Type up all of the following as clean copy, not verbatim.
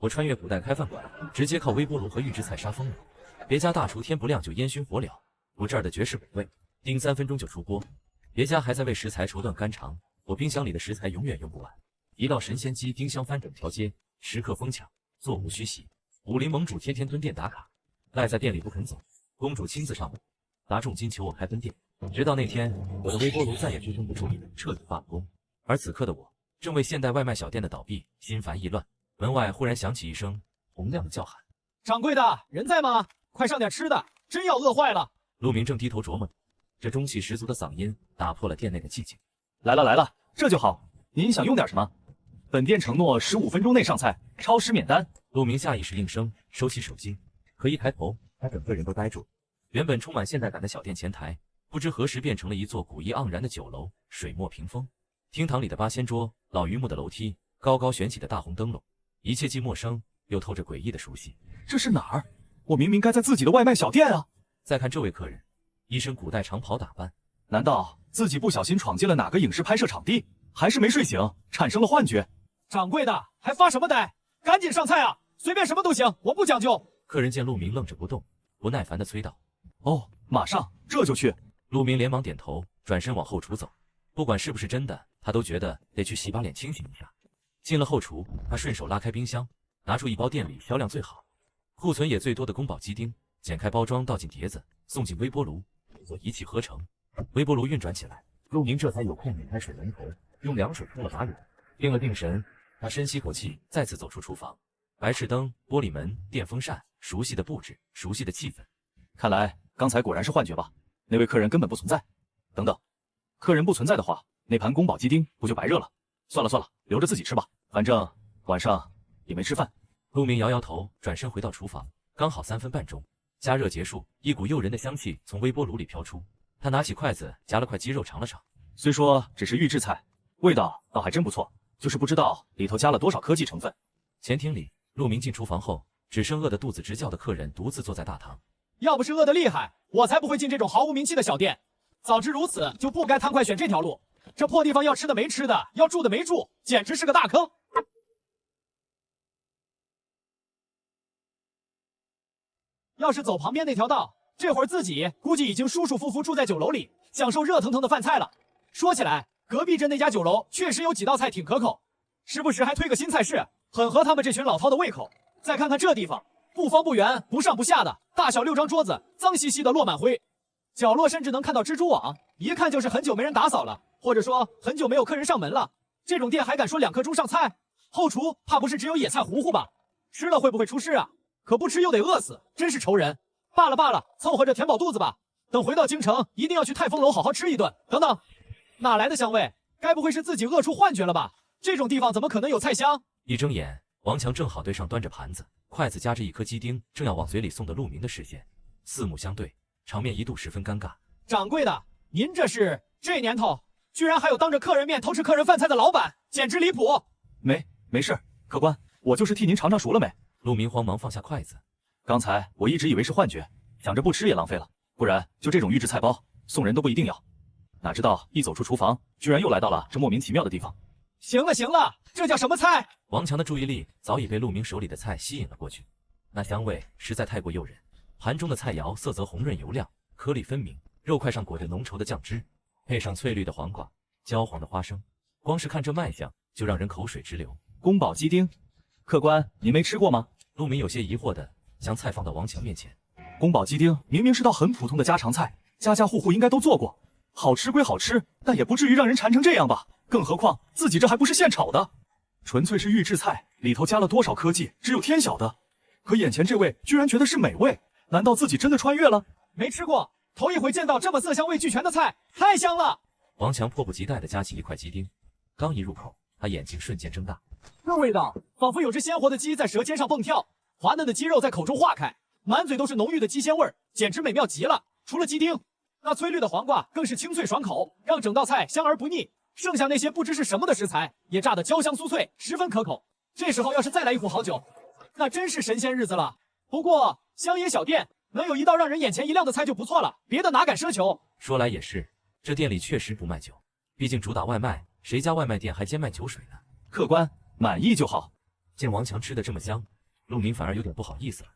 我穿越古代开饭馆，直接靠微波炉和预制菜杀疯了。别家大厨天不亮就烟熏火燎，我这儿的绝世美味，叮3分钟就出锅。别家还在为食材绸缎肝肠，我冰箱里的食材永远用不完。一道神仙鸡丁香翻整条街，食客疯抢，座无虚席。武林盟主天天蹲店打卡，赖在店里不肯走，公主亲自上门，砸重金求我开分店。直到那天，我的微波炉再也支撑不住，彻底罢了工。而此刻的我，正为现代外卖小店的倒闭心烦意乱。门外忽然响起一声洪亮的叫喊：“掌柜的，人在吗？快上点吃的，真要饿坏了！”陆明正低头琢磨，这中气十足的嗓音打破了店内的寂静。来了来了，这就好。您想用点什么？本店承诺15分钟内上菜，超时免单。陆明下意识应声，收起手机，可一抬头，他整个人都呆住了。原本充满现代感的小店前台，不知何时变成了一座古意盎然的酒楼，水墨屏风，厅堂里的八仙桌，老榆木的楼梯，高高悬起的大红灯笼，一切既陌生又透着诡异的熟悉。这是哪儿？我明明该在自己的外卖小店啊！再看这位客人，一身古代长袍打扮，难道自己不小心闯进了哪个影视拍摄场地，还是没睡醒，产生了幻觉？掌柜的，还发什么呆？赶紧上菜啊！随便什么都行，我不讲究。客人见陆明愣着不动，不耐烦地催道：“哦，马上，这就去。”陆明连忙点头，转身往后厨走。不管是不是真的，他都觉得得去洗把脸清醒一下。进了后厨，他顺手拉开冰箱，拿出一包店里销量最好、库存也最多的宫保鸡丁，剪开包装，倒进碟子，送进微波炉，做一气呵成。微波炉运转起来，陆明这才有空拧开水龙头，用凉水冲了把脸，定了定神。他深吸口气，再次走出厨房。白炽灯、玻璃门、电风扇，熟悉的布置，熟悉的气氛。看来刚才果然是幻觉吧？那位客人根本不存在。等等，客人不存在的话，那盘宫保鸡丁不就白热了？算了算了，留着自己吃吧，反正晚上也没吃饭。陆明摇摇头，转身回到厨房，刚好3分半钟，加热结束，一股诱人的香气从微波炉里飘出。他拿起筷子夹了块鸡肉尝了尝，虽说只是预制菜，味道倒还真不错，就是不知道里头加了多少科技成分。前厅里，陆明进厨房后，只剩饿得肚子直叫的客人独自坐在大堂。要不是饿得厉害，我才不会进这种毫无名气的小店。早知如此，就不该贪快选这条路。这破地方要吃的没吃的，要住的没住，简直是个大坑。要是走旁边那条道，这会儿自己估计已经舒舒服服住在酒楼里，享受热腾腾的饭菜了。说起来，隔壁镇那家酒楼确实有几道菜挺可口，时不时还推个新菜式，很合他们这群老饕的胃口。再看看这地方，不方不圆，不上不下的，大小6张桌子，脏兮兮的落满灰，角落甚至能看到蜘蛛网，一看就是很久没人打扫了，或者说很久没有客人上门了。这种店还敢说2颗钟上菜？后厨怕不是只有野菜糊糊吧？吃了会不会出事啊？可不吃又得饿死，真是愁人。罢了罢了，凑合着填饱肚子吧。等回到京城，一定要去泰丰楼好好吃一顿。等等，哪来的香味？该不会是自己饿出幻觉了吧？这种地方怎么可能有菜香？一睁眼，王强正好对上端着盘子、筷子夹着一颗鸡丁，正要往嘴里送的陆明的视线，四目相对，场面一度十分尴尬。掌柜的，您这年头居然还有当着客人面偷吃客人饭菜的老板，简直离谱！没事，客官，我就是替您尝尝熟了没。陆明慌忙放下筷子，刚才我一直以为是幻觉，想着不吃也浪费了，不然就这种预制菜包送人都不一定要。哪知道一走出厨房，居然又来到了这莫名其妙的地方。行了行了，这叫什么菜？王强的注意力早已被陆明手里的菜吸引了过去，那香味实在太过诱人。盘中的菜肴色泽红润油亮，颗粒分明，肉块上裹着浓稠的酱汁，配上翠绿的黄瓜、焦黄的花生，光是看这卖相就让人口水直流。宫保鸡丁，客官您没吃过吗？陆明有些疑惑地将菜放到王强面前。宫保鸡丁明明是道很普通的家常菜，家家户户应该都做过，好吃归好吃，但也不至于让人馋成这样吧？更何况自己这还不是现炒的，纯粹是预制菜，里头加了多少科技，只有天晓得。可眼前这位居然觉得是美味，难道自己真的穿越了？没吃过，头一回见到这么色香味俱全的菜，太香了！王强迫不及待地夹起一块鸡丁，刚一入口，他眼睛瞬间睁大。这味道仿佛有只鲜活的鸡在舌尖上蹦跳，滑嫩的鸡肉在口中化开，满嘴都是浓郁的鸡鲜味儿，简直美妙极了。除了鸡丁，那翠绿的黄瓜更是清脆爽口，让整道菜香而不腻。剩下那些不知是什么的食材，也炸得焦香酥脆，十分可口。这时候要是再来一壶好酒，那真是神仙日子了。不过乡野小店能有一道让人眼前一亮的菜就不错了，别的哪敢奢求。说来也是，这店里确实不卖酒，毕竟主打外卖，谁家外卖店还兼卖酒水呢？客官满意就好。见王强吃的这么香，陆明反而有点不好意思了。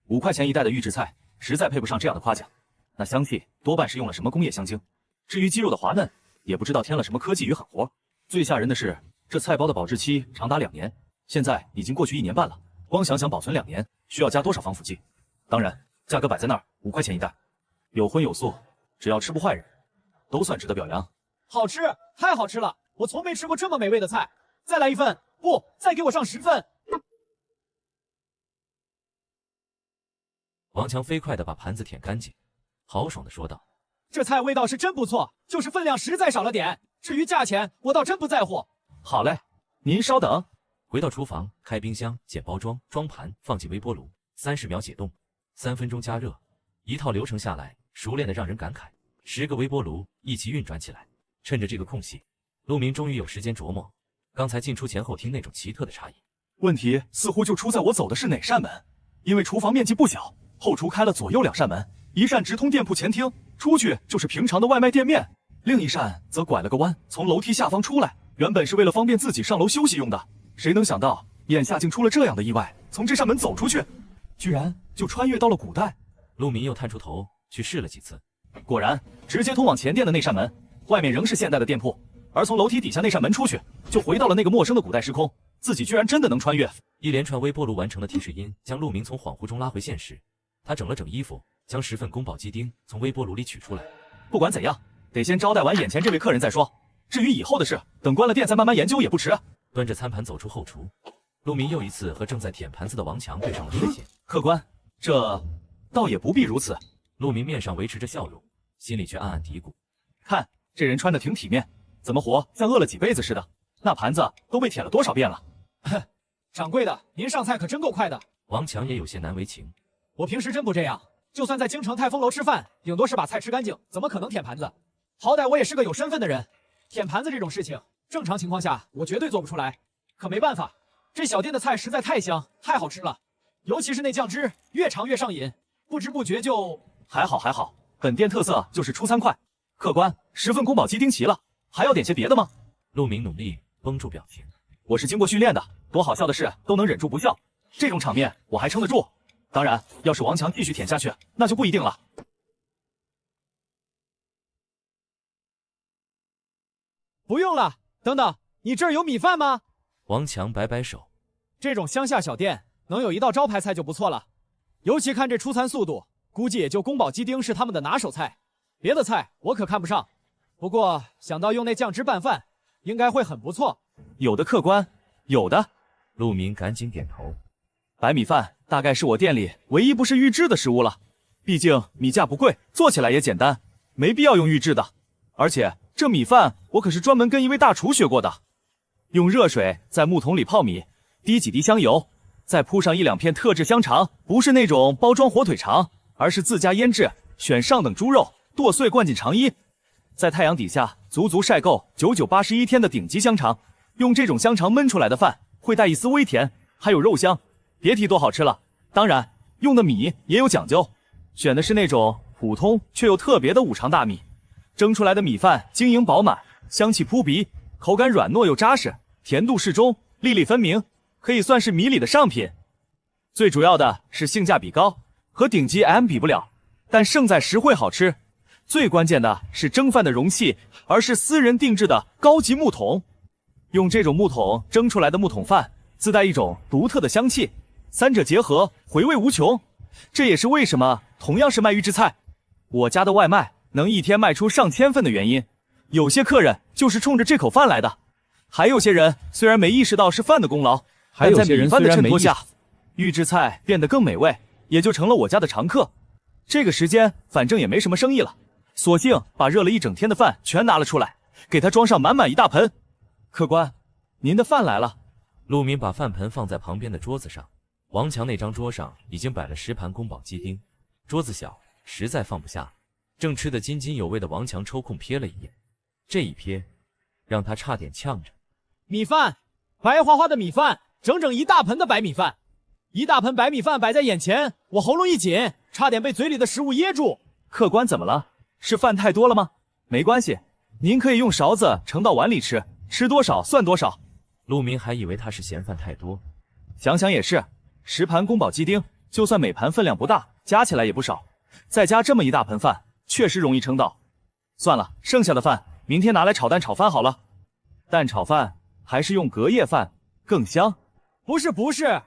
5块钱一袋的预制菜，实在配不上这样的夸奖。那香气多半是用了什么工业香精。至于鸡肉的滑嫩，也不知道添了什么科技与狠活。最吓人的是，这菜包的保质期长达2年，现在已经过去1年半了。光想想保存2年需要加多少防腐剂？当然，价格摆在那儿，5块钱一袋，有荤有素，只要吃不坏人，都算值得表扬。好吃，太好吃了！我从没吃过这么美味的菜。再来1份，不，再给我上10份。王强飞快地把盘子舔干净，豪爽地说道：“这菜味道是真不错，就是分量实在少了点。至于价钱，我倒真不在乎。”好嘞，您稍等。回到厨房，开冰箱，剪包装，装盘，放进微波炉，30秒解冻，3分钟加热，一套流程下来，熟练的让人感慨。10个微波炉一起运转起来。趁着这个空隙，陆明终于有时间琢磨刚才进出前后厅那种奇特的差异。问题似乎就出在我走的是哪扇门，因为厨房面积不小，后厨开了左右2扇门，一扇直通店铺前厅，出去就是平常的外卖店面，另一扇则拐了个弯，从楼梯下方出来，原本是为了方便自己上楼休息用的。谁能想到眼下竟出了这样的意外，从这扇门走出去，居然就穿越到了古代。陆明又探出头去试了几次，果然直接通往前店的那扇门，外面仍是现代的店铺，而从楼梯底下那扇门出去，就回到了那个陌生的古代时空。自己居然真的能穿越。一连串微波炉完成的提示音将陆明从恍惚中拉回现实。他整了整衣服，将10份宫保鸡丁从微波炉里取出来。不管怎样，得先招待完眼前这位客人再说。至于以后的事，等关了店再慢慢研究也不迟。端着餐盘走出后厨，陆明又一次和正在舔盘子的王强对上了视线。客官，这倒也不必如此。陆明面上维持着笑容，心里却暗暗嘀咕：看这人穿得挺体面，怎么活像饿了几辈子似的？那盘子都被舔了多少遍了？哼，掌柜的，您上菜可真够快的。王强也有些难为情。我平时真不这样，就算在京城泰丰楼吃饭，顶多是把菜吃干净，怎么可能舔盘子？好歹我也是个有身份的人，舔盘子这种事情，正常情况下我绝对做不出来。可没办法，这小店的菜实在太香，太好吃了，尤其是那酱汁，越尝越上瘾，不知不觉就……还好，本店特色就是出餐快。客官，10份宫保鸡丁齐了，还要点些别的吗？陆明努力绷住表情。我是经过训练的，多好笑的事都能忍住不笑，这种场面我还撑得住。当然，要是王强继续舔下去，那就不一定了。不用了，等等，你这儿有米饭吗？王强摆摆手，这种乡下小店能有一道招牌菜就不错了，尤其看这出餐速度，估计也就宫保鸡丁是他们的拿手菜，别的菜我可看不上。不过想到用那酱汁拌饭，应该会很不错。有的客官，有的。陆明赶紧点头。白米饭大概是我店里唯一不是预制的食物了，毕竟米价不贵，做起来也简单，没必要用预制的。而且这米饭我可是专门跟一位大厨学过的，用热水在木桶里泡米，滴几滴香油，再铺上1、2片特制香肠，不是那种包装火腿肠，而是自家腌制，选上等猪肉，剁碎灌进肠衣，在太阳底下足足晒够99、81天的顶级香肠。用这种香肠焖出来的饭会带一丝微甜，还有肉香，别提多好吃了。当然，用的米也有讲究，选的是那种普通却又特别的五常大米，蒸出来的米饭晶莹饱满，香气扑鼻，口感软糯又扎实，甜度适中，粒粒分明，可以算是米里的上品。最主要的是性价比高，和顶级 M 比不了，但胜在实惠好吃。最关键的是蒸饭的容器，而是私人定制的高级木桶。用这种木桶蒸出来的木桶饭，自带一种独特的香气，三者结合，回味无穷。这也是为什么同样是卖预制菜，我家的外卖能一天卖出上千份的原因。有些客人就是冲着这口饭来的，还有些人虽然没意识到是饭的功劳，但在米饭的衬托下，预制菜变得更美味，也就成了我家的常客。这个时间反正也没什么生意了，索性把热了一整天的饭全拿了出来，给他装上满满一大盆。客官，您的饭来了。陆明把饭盆放在旁边的桌子上，王强那张桌上已经摆了10盘宫保鸡丁，桌子小，实在放不下。正吃得津津有味的王强抽空瞥了一眼，这一瞥让他差点呛着。米饭，白花花的米饭，整整一大盆的白米饭，一大盆白米饭摆在眼前，我喉咙一紧，差点被嘴里的食物噎住。客官怎么了？是饭太多了吗？没关系，您可以用勺子盛到碗里吃，吃多少算多少。陆明还以为他是嫌饭太多，想想也是，10盘宫保鸡丁，就算每盘分量不大，加起来也不少，再加这么一大盆饭，确实容易撑到。算了，剩下的饭明天拿来炒蛋炒饭好了。蛋炒饭还是用隔夜饭更香。不是，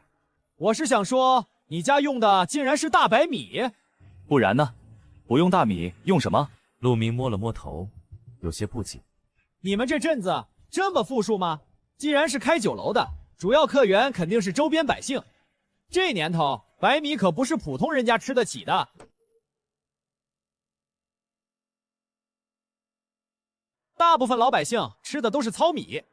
我是想说，你家用的竟然是大白米。不然呢？不用大米，用什么？陆明摸了摸头，有些不解。你们这镇子这么富庶吗？既然是开酒楼的，主要客源肯定是周边百姓。这年头，白米可不是普通人家吃得起的。大部分老百姓吃的都是糙米，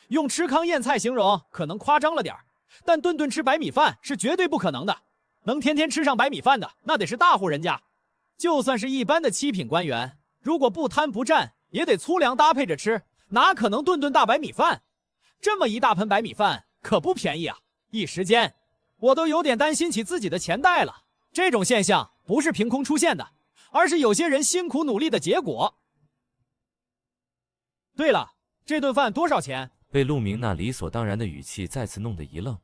用吃糠咽菜形容可能夸张了点儿，但顿顿吃白米饭是绝对不可能的。能天天吃上白米饭的，那得是大户人家。就算是一般的7品官员，如果不贪不占，也得粗粮搭配着吃，哪可能顿顿大白米饭？这么一大盆白米饭可不便宜啊！一时间，我都有点担心起自己的钱袋了。这种现象不是凭空出现的，而是有些人辛苦努力的结果。对了，这顿饭多少钱？被陆明那理所当然的语气再次弄得一愣，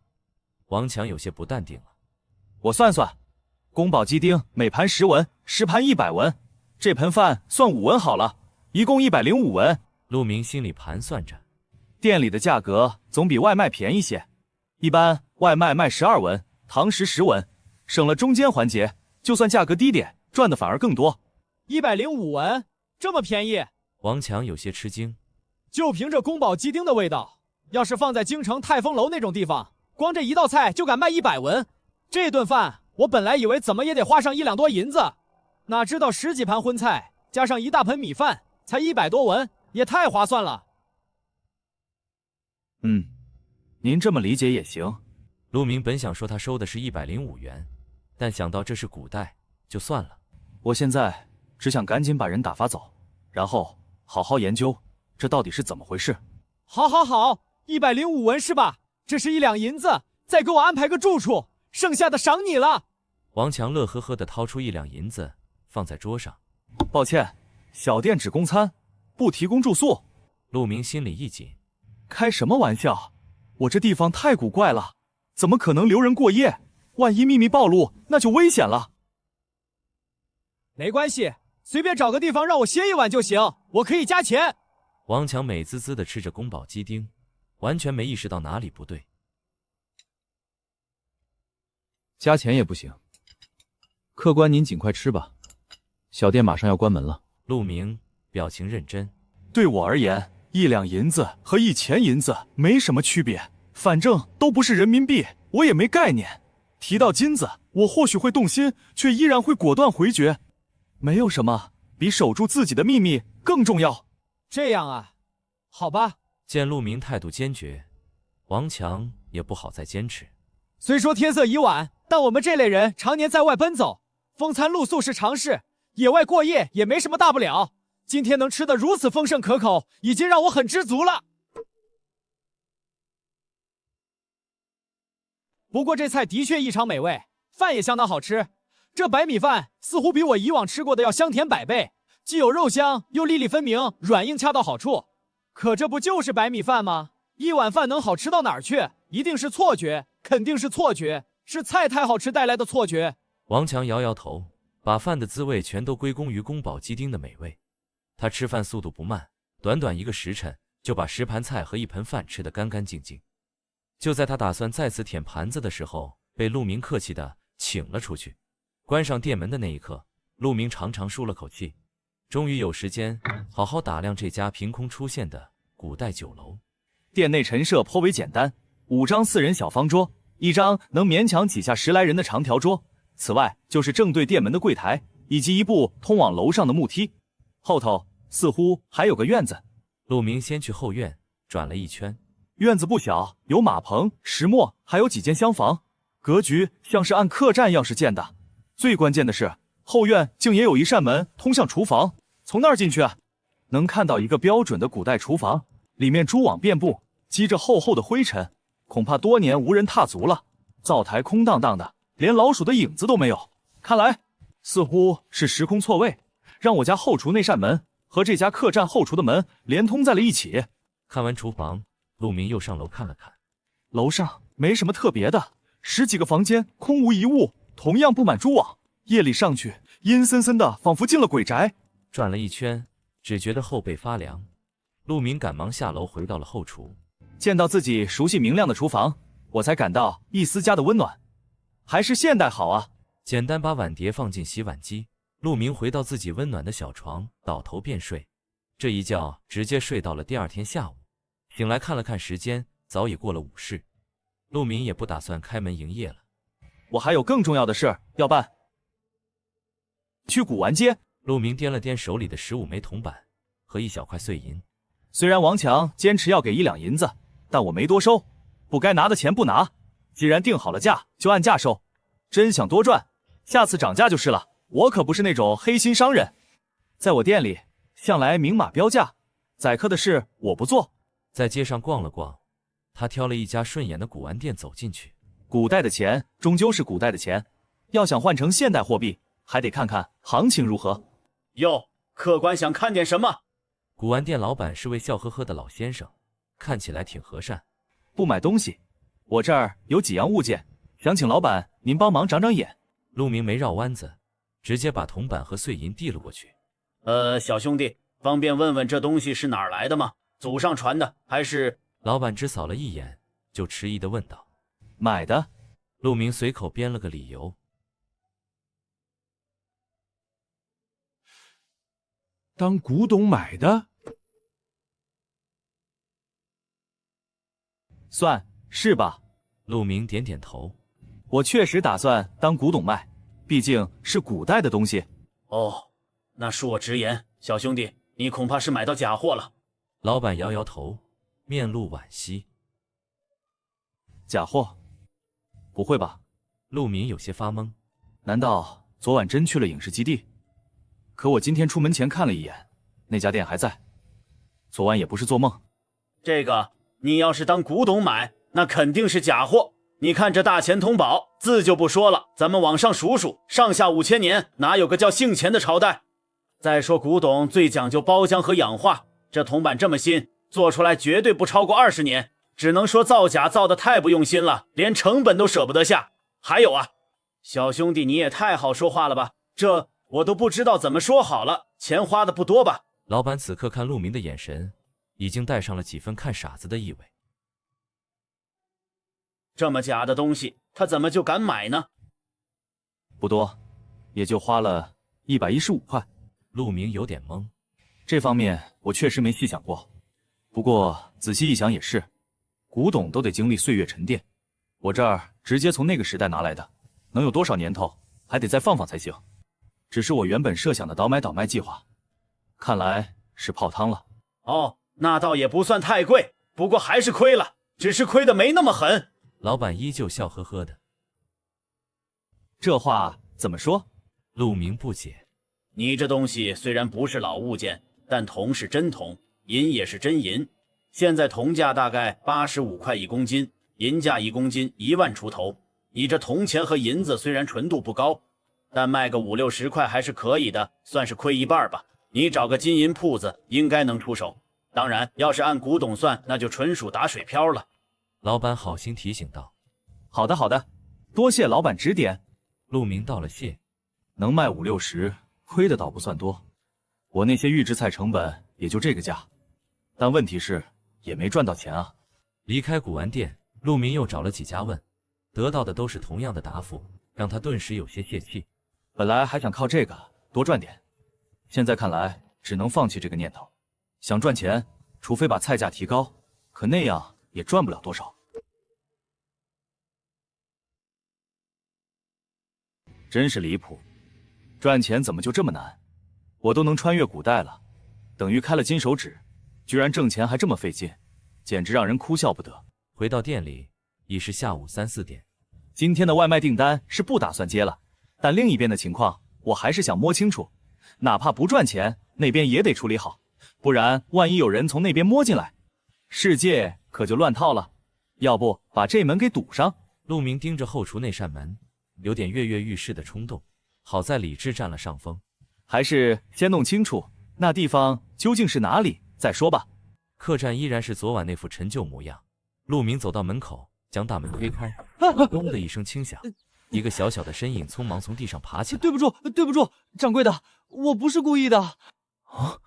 王强有些不淡定了。我算算，宫保鸡丁每盘10文，10盘100文，这盆饭算5文好了，一共105文。陆明心里盘算着，店里的价格总比外卖便宜些，一般外卖卖12文，堂食10文，省了中间环节，就算价格低点，赚的反而更多。105文，这么便宜？王强有些吃惊。就凭这宫保鸡丁的味道，要是放在京城泰丰楼那种地方，光这一道菜就敢卖100文。这顿饭我本来以为怎么也得花上1两多银子，哪知道10几盘荤菜加上一大盆米饭，才100多文，也太划算了。您这么理解也行。陆明本想说他收的是105元，但想到这是古代，就算了。我现在只想赶紧把人打发走，然后好好研究这到底是怎么回事。好，105文是吧？这是1两银子，再给我安排个住处，剩下的赏你了。王强乐呵呵地掏出1两银子放在桌上。抱歉，小店只供餐，不提供住宿。陆明心里一紧，开什么玩笑？我这地方太古怪了，怎么可能留人过夜？万一秘密暴露，那就危险了。没关系，随便找个地方让我歇一晚就行，我可以加钱。王强美滋滋地吃着宫保鸡丁，完全没意识到哪里不对。加钱也不行，客官您尽快吃吧，小店马上要关门了。陆明表情认真。对我而言，1两银子和1钱银子没什么区别，反正都不是人民币，我也没概念。提到金子，我或许会动心，却依然会果断回绝。没有什么比守住自己的秘密更重要。这样啊，好吧。见陆明态度坚决，王强也不好再坚持。虽说天色已晚，但我们这类人常年在外奔走，风餐露宿是常事，野外过夜也没什么大不了。今天能吃得如此丰盛可口，已经让我很知足了。不过这菜的确异常美味，饭也相当好吃。这白米饭似乎比我以往吃过的要香甜100倍，既有肉香，又粒粒分明，软硬恰到好处。可这不就是白米饭吗？一碗饭能好吃到哪儿去？一定是错觉，肯定是错觉，是菜太好吃带来的错觉。王强摇摇头，把饭的滋味全都归功于宫保鸡丁的美味。他吃饭速度不慢，短短1个时辰就把10盘菜和1盆饭吃得干干净净。就在他打算再次舔盘子的时候，被陆明客气地请了出去。关上店门的那一刻，陆明长长舒了口气，终于有时间好好打量这家凭空出现的古代酒楼。店内陈设颇为简单，5张4人小方桌，1张能勉强挤下10来人的长条桌，此外就是正对店门的柜台，以及一部通往楼上的木梯。后头似乎还有个院子。陆明先去后院转了一圈，院子不小，有马棚、石磨，还有几间厢房，格局像是按客栈样式建的。最关键的是，后院竟也有一扇门通向厨房，从那儿进去能看到一个标准的古代厨房，里面蛛网遍布，积着厚厚的灰尘，恐怕多年无人踏足了。灶台空荡荡的，连老鼠的影子都没有，看来似乎是时空错位，让我家后厨那扇门和这家客栈后厨的门连通在了一起。看完厨房，陆明又上楼看了看。楼上没什么特别的， 10几个房间空无一物，同样布满蛛网。夜里上去，阴森森的，仿佛进了鬼宅。转了一圈，只觉得后背发凉。陆明赶忙下楼回到了后厨，见到自己熟悉明亮的厨房，我才感到一丝家的温暖。还是现代好啊！简单把碗碟放进洗碗机，陆明回到自己温暖的小床，倒头便睡。这一觉直接睡到了第二天下午。醒来看了看时间，早已过了午市。陆明也不打算开门营业了。我还有更重要的事要办。去古玩街。陆明掂了掂手里的15枚铜板和一小块碎银。虽然王强坚持要给1两银子，但我没多收，不该拿的钱不拿。既然定好了价，就按价收。真想多赚，下次涨价就是了。我可不是那种黑心商人，在我店里向来明码标价，宰客的事我不做。在街上逛了逛，他挑了一家顺眼的古玩店走进去。古代的钱终究是古代的钱，要想换成现代货币，还得看看行情如何。哟，客官想看点什么？古玩店老板是位笑呵呵的老先生，看起来挺和善。不买东西，我这儿有几样物件，想请老板您帮忙长长眼。陆明没绕弯子，直接把铜板和碎银递了过去。小兄弟，方便问问这东西是哪儿来的吗？祖上传的还是……老板只扫了一眼，就迟疑地问道：“买的。”陆明随口编了个理由。当古董买的？算是吧。陆明点点头。我确实打算当古董卖，毕竟是古代的东西。哦，那恕我直言，小兄弟，你恐怕是买到假货了。老板摇摇头，面露惋惜。假货？不会吧？陆明有些发懵。难道昨晚真去了影视基地？可我今天出门前看了一眼，那家店还在。昨晚也不是做梦。这个，你要是当古董买，那肯定是假货。你看这大钱通宝，字就不说了，咱们往上数数，上下5000年，哪有个叫姓钱的朝代？再说古董最讲究包浆和氧化，这铜板这么新，做出来绝对不超过20年，只能说造假造得太不用心了，连成本都舍不得下。还有啊，小兄弟你也太好说话了吧，这我都不知道怎么说好了，钱花的不多吧？老板此刻看陆明的眼神，已经带上了几分看傻子的意味。这么假的东西，他怎么就敢买呢？不多，也就花了115块。陆明有点懵，这方面我确实没细想过。不过仔细一想也是，古董都得经历岁月沉淀，我这儿直接从那个时代拿来的，能有多少年头，还得再放放才行。只是我原本设想的倒买倒卖计划，看来是泡汤了。哦，那倒也不算太贵，不过还是亏了，只是亏的没那么狠。老板依旧笑呵呵的。这话怎么说？陆明不解。你这东西虽然不是老物件，但铜是真铜，银也是真银。现在铜价大概85块1公斤，银价1公斤1万出头。你这铜钱和银子虽然纯度不高，但卖个50、60块还是可以的，算是亏一半吧。你找个金银铺子应该能出手。当然，要是按古董算，那就纯属打水漂了。老板好心提醒道。好的好的，多谢老板指点。陆明道了谢。能卖50、60，亏的倒不算多。我那些预制菜成本也就这个价，但问题是也没赚到钱啊。离开古玩店，陆明又找了几家问，得到的都是同样的答复，让他顿时有些泄气。本来还想靠这个多赚点，现在看来只能放弃这个念头。想赚钱，除非把菜价提高，可那样也赚不了多少。真是离谱，赚钱怎么就这么难？我都能穿越古代了，等于开了金手指，居然挣钱还这么费劲，简直让人哭笑不得。回到店里，已是下午3、4点。今天的外卖订单是不打算接了，但另一边的情况我还是想摸清楚，哪怕不赚钱，那边也得处理好，不然万一有人从那边摸进来，世界可就乱套了。要不把这门给堵上？陆明盯着后厨那扇门，有点跃跃欲试的冲动。好在理智占了上风，还是先弄清楚那地方究竟是哪里再说吧。客栈依然是昨晚那副陈旧模样。陆明走到门口，将大门推开。咚的一声轻响，一个小小的身影匆忙从地上爬起来。对不住，对不住，掌柜的，我不是故意的。啊！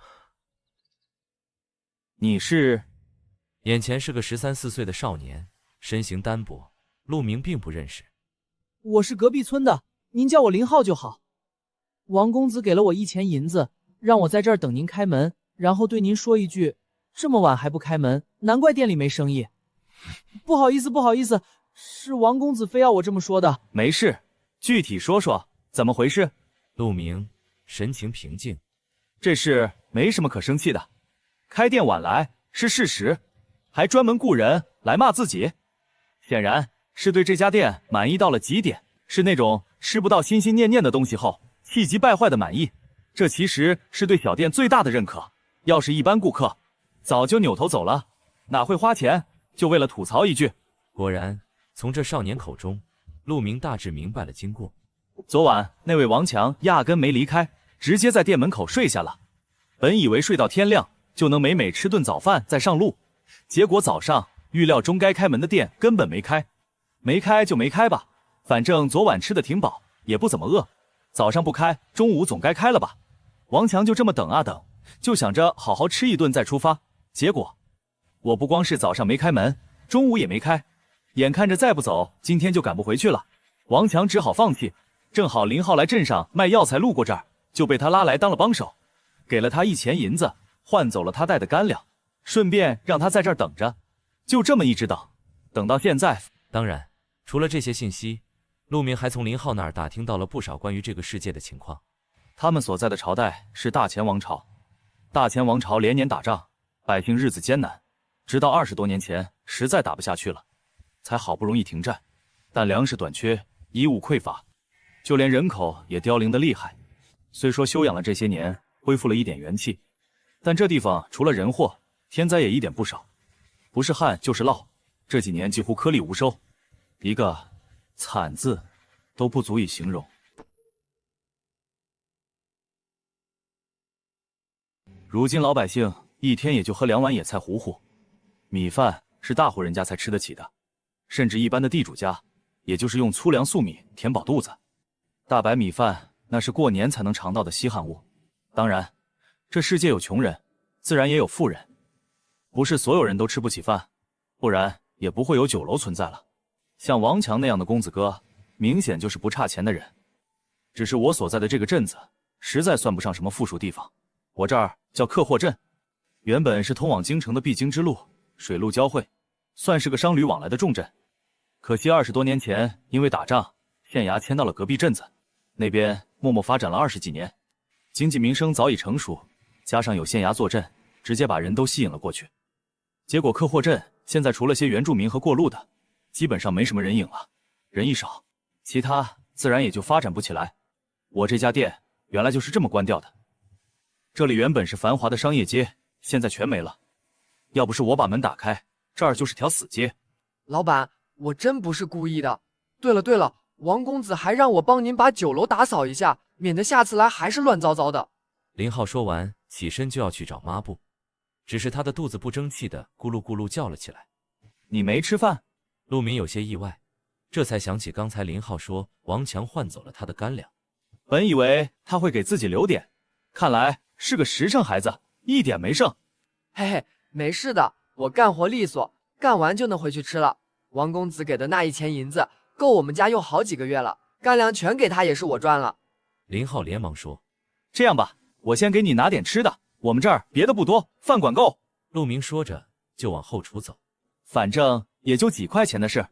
你是？眼前是个13、14岁的少年，身形单薄，陆明并不认识。我是隔壁村的，您叫我林浩就好。王公子给了我1钱银子，让我在这儿等您开门，然后对您说一句，这么晚还不开门，难怪店里没生意。不好意思，不好意思，是王公子非要我这么说的。没事，具体说说怎么回事？陆明神情平静，这事没什么可生气的，开店晚来是事实，还专门雇人来骂自己，显然是对这家店满意到了极点，是那种吃不到心心念念的东西后气急败坏的满意。这其实是对小店最大的认可，要是一般顾客早就扭头走了，哪会花钱就为了吐槽一句。果然从这少年口中，陆明大致明白了经过。昨晚那位王强压根没离开，直接在店门口睡下了。本以为睡到天亮就能美美吃顿早饭再上路，结果早上预料中该开门的店根本没开。没开就没开吧，反正昨晚吃的挺饱，也不怎么饿，早上不开，中午总该开了吧。王强就这么等啊等，就想着好好吃一顿再出发。结果我不光是早上没开门，中午也没开，眼看着再不走今天就赶不回去了，王强只好放弃。正好林浩来镇上卖药材路过这儿，就被他拉来当了帮手，给了他1钱银子，换走了他带的干粮，顺便让他在这儿等着。就这么一直等，等到现在。当然除了这些信息，陆明还从林浩那儿打听到了不少关于这个世界的情况。他们所在的朝代是大前王朝，大前王朝连年打仗，百姓日子艰难，直到20多年前实在打不下去了，才好不容易停战，但粮食短缺，衣物匮乏，就连人口也凋零得厉害。虽说休养了这些年，恢复了一点元气，但这地方除了人祸，天灾也一点不少，不是旱就是涝，这几年几乎颗粒无收，一个惨字都不足以形容。如今老百姓一天也就喝2碗野菜糊糊，米饭是大户人家才吃得起的，甚至一般的地主家，也就是用粗粮粟米填饱肚子。大白米饭那是过年才能尝到的稀罕物。当然，这世界有穷人，自然也有富人，不是所有人都吃不起饭，不然也不会有酒楼存在了。像王强那样的公子哥，明显就是不差钱的人。只是我所在的这个镇子，实在算不上什么富庶地方。我这儿叫客货镇，原本是通往京城的必经之路，水陆交汇，算是个商旅往来的重镇。可惜20多年前因为打仗，县衙迁到了隔壁镇子，那边默默发展了20几年，经济民生早已成熟，加上有县衙坐镇，直接把人都吸引了过去。结果客货镇现在除了些原住民和过路的，基本上没什么人影了，人一少，其他自然也就发展不起来。我这家店原来就是这么关掉的。这里原本是繁华的商业街，现在全没了。要不是我把门打开，这儿就是条死街。老板，我真不是故意的。对了，王公子还让我帮您把酒楼打扫一下，免得下次来还是乱糟糟的。林浩说完，起身就要去找抹布，只是他的肚子不争气的咕噜咕噜叫了起来。你没吃饭？陆明有些意外，这才想起刚才林浩说王强换走了他的干粮。本以为他会给自己留点，看来是个实诚孩子，一点没剩。嘿嘿，没事的，我干活利索，干完就能回去吃了。王公子给的那1钱银子，够我们家用好几个月了，干粮全给他也是我赚了。林浩连忙说：“这样吧，我先给你拿点吃的，我们这儿别的不多，饭管够。”陆明说着就往后厨走，反正也就几块钱的事，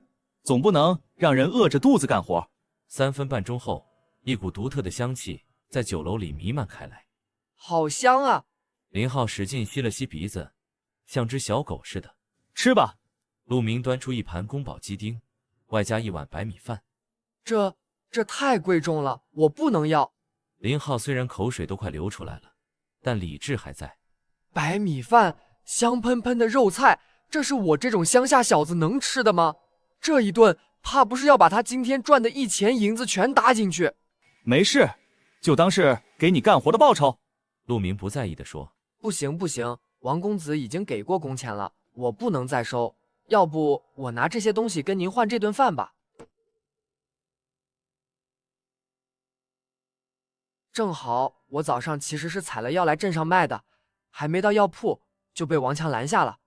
总不能让人饿着肚子干活。3分半钟后，一股独特的香气在酒楼里弥漫开来。好香啊！林浩使劲吸了吸鼻子，像只小狗似的。吃吧。陆明端出一盘宫保鸡丁，外加1碗白米饭。这太贵重了，我不能要。林浩虽然口水都快流出来了，但理智还在。白米饭，香喷喷的肉菜，这是我这种乡下小子能吃的吗？这一顿怕不是要把他今天赚的1钱银子全搭进去。没事，就当是给你干活的报酬。陆明不在意地说。不行，王公子已经给过工钱了，我不能再收。要不我拿这些东西跟您换这顿饭吧。正好我早上其实是采了药来镇上卖的，还没到药铺就被王强拦下了。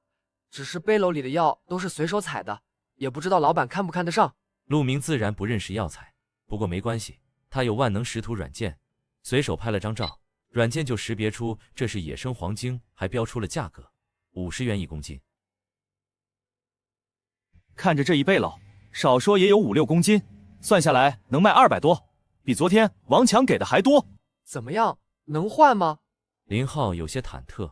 只是背篓里的药都是随手采的，也不知道老板看不看得上。陆明自然不认识药材，不过没关系，他有万能识图软件，随手拍了张照，软件就识别出这是野生黄精，还标出了价格，50元1公斤。看着这一背篓，少说也有5、6公斤，算下来能卖200多，比昨天王强给的还多。怎么样，能换吗？林浩有些忐忑。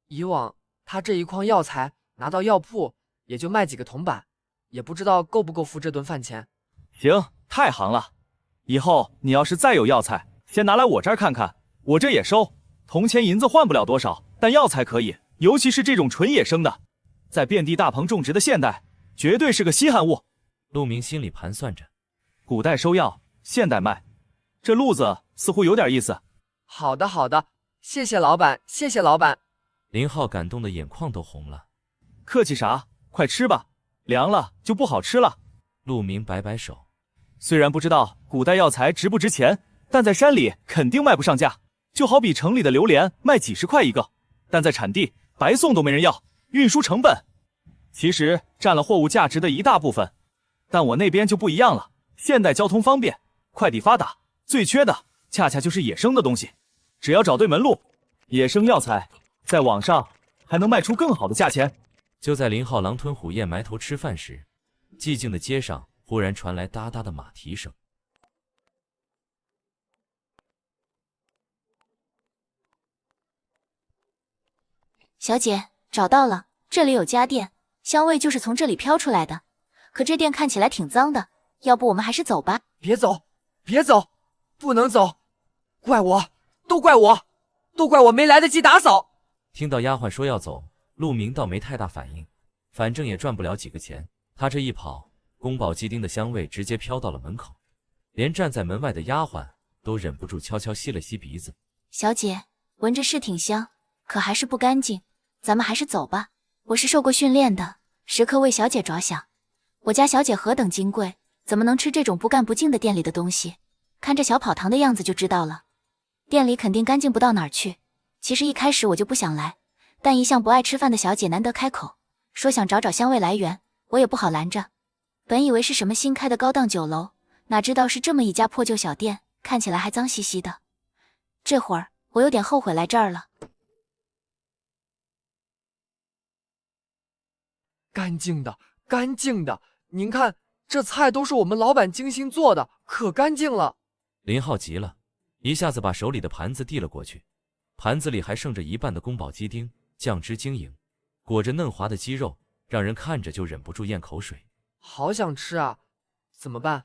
以往他这一筐药材拿到药铺也就卖几个铜板，也不知道够不够付这顿饭钱。行，太行了。以后你要是再有药材，先拿来我这儿看看，我这也收。铜钱银子换不了多少，但药材可以，尤其是这种纯野生的，在遍地大棚种植的现代，绝对是个稀罕物。陆明心里盘算着，古代收药，现代卖，这路子似乎有点意思。好的好的，谢谢老板，谢谢老板。林浩感动的眼眶都红了。客气啥，快吃吧，凉了就不好吃了。陆明摆摆手，虽然不知道古代药材值不值钱，但在山里肯定卖不上价。就好比城里的榴莲卖几十块一个，但在产地白送都没人要，运输成本其实占了货物价值的一大部分。但我那边就不一样了，现代交通方便，快递发达，最缺的恰恰就是野生的东西。只要找对门路，野生药材在网上还能卖出更好的价钱。就在林浩狼吞虎咽埋头吃饭时，寂静的街上忽然传来哒哒的马蹄声。小姐，找到了，这里有家店，香味就是从这里飘出来的。可这店看起来挺脏的，要不我们还是走吧。别走，别走，不能走，怪我，都怪我，都怪我没来得及打扫。听到丫鬟说要走，陆明倒没太大反应，反正也赚不了几个钱。他这一跑，宫保鸡丁的香味直接飘到了门口，连站在门外的丫鬟都忍不住悄悄吸了吸鼻子。小姐，闻着是挺香，可还是不干净，咱们还是走吧。我是受过训练的，时刻为小姐着想。我家小姐何等金贵，怎么能吃这种不干不净的店里的东西？看这小跑堂的样子就知道了，店里肯定干净不到哪儿去。其实一开始我就不想来，但一向不爱吃饭的小姐难得开口，说想找找香味来源，我也不好拦着。本以为是什么新开的高档酒楼，哪知道是这么一家破旧小店，看起来还脏兮兮的。这会儿我有点后悔来这儿了。干净的，干净的，您看这菜都是我们老板精心做的，可干净了。林浩急了，一下子把手里的盘子递了过去，盘子里还剩着一半的宫保鸡丁，酱汁晶莹，裹着嫩滑的鸡肉，让人看着就忍不住咽口水。好想吃啊，怎么办？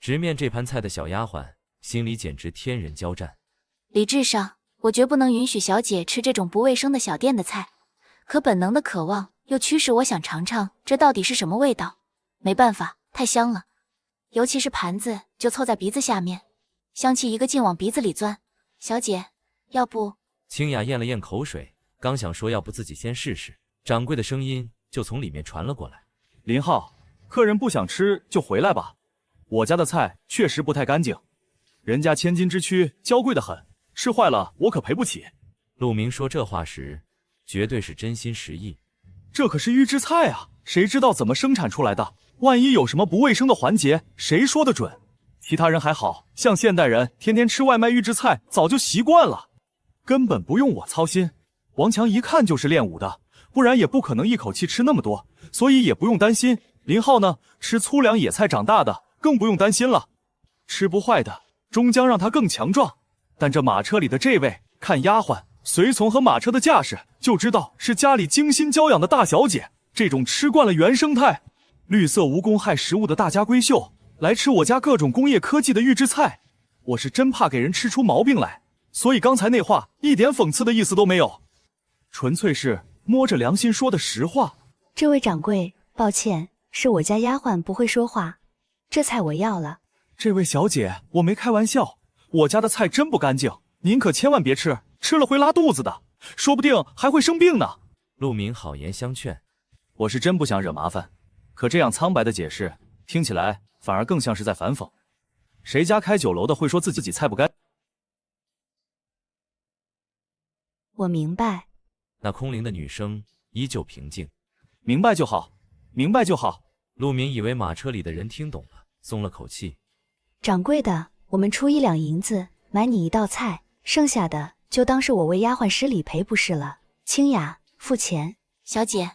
直面这盘菜的小丫鬟心里简直天人交战。理智上，我绝不能允许小姐吃这种不卫生的小店的菜，可本能的渴望又驱使我想尝尝这到底是什么味道。没办法，太香了，尤其是盘子就凑在鼻子下面，香气一个劲往鼻子里钻。小姐，要不……清雅咽了咽口水，刚想说要不自己先试试，掌柜的声音就从里面传了过来。林浩，客人不想吃就回来吧，我家的菜确实不太干净，人家千金之躯娇贵得很，吃坏了我可赔不起。陆明说这话时绝对是真心实意，这可是预制菜啊，谁知道怎么生产出来的，万一有什么不卫生的环节，谁说得准？其他人还好，像现代人天天吃外卖预制菜早就习惯了，根本不用我操心。王强一看就是练武的，不然也不可能一口气吃那么多，所以也不用担心。林浩呢，吃粗粮野菜长大的，更不用担心了，吃不坏的终将让他更强壮。但这马车里的这位，看丫鬟随从和马车的架势，就知道是家里精心娇养的大小姐。这种吃惯了原生态、绿色无公害食物的大家闺秀，来吃我家各种工业科技的预制菜，我是真怕给人吃出毛病来。所以刚才那话一点讽刺的意思都没有，纯粹是摸着良心说的实话。这位掌柜，抱歉，是我家丫鬟不会说话，这菜我要了。这位小姐，我没开玩笑，我家的菜真不干净，您可千万别吃，吃了会拉肚子的，说不定还会生病呢。陆明好言相劝，我是真不想惹麻烦，可这样苍白的解释，听起来反而更像是在反讽。谁家开酒楼的会说自己菜不干？我明白。那空灵的女声依旧平静。明白就好，明白就好。陆明以为马车里的人听懂了，松了口气。掌柜的，我们出1两银子买你一道菜，剩下的就当是我为丫鬟施理赔不是了。清雅，付钱。小姐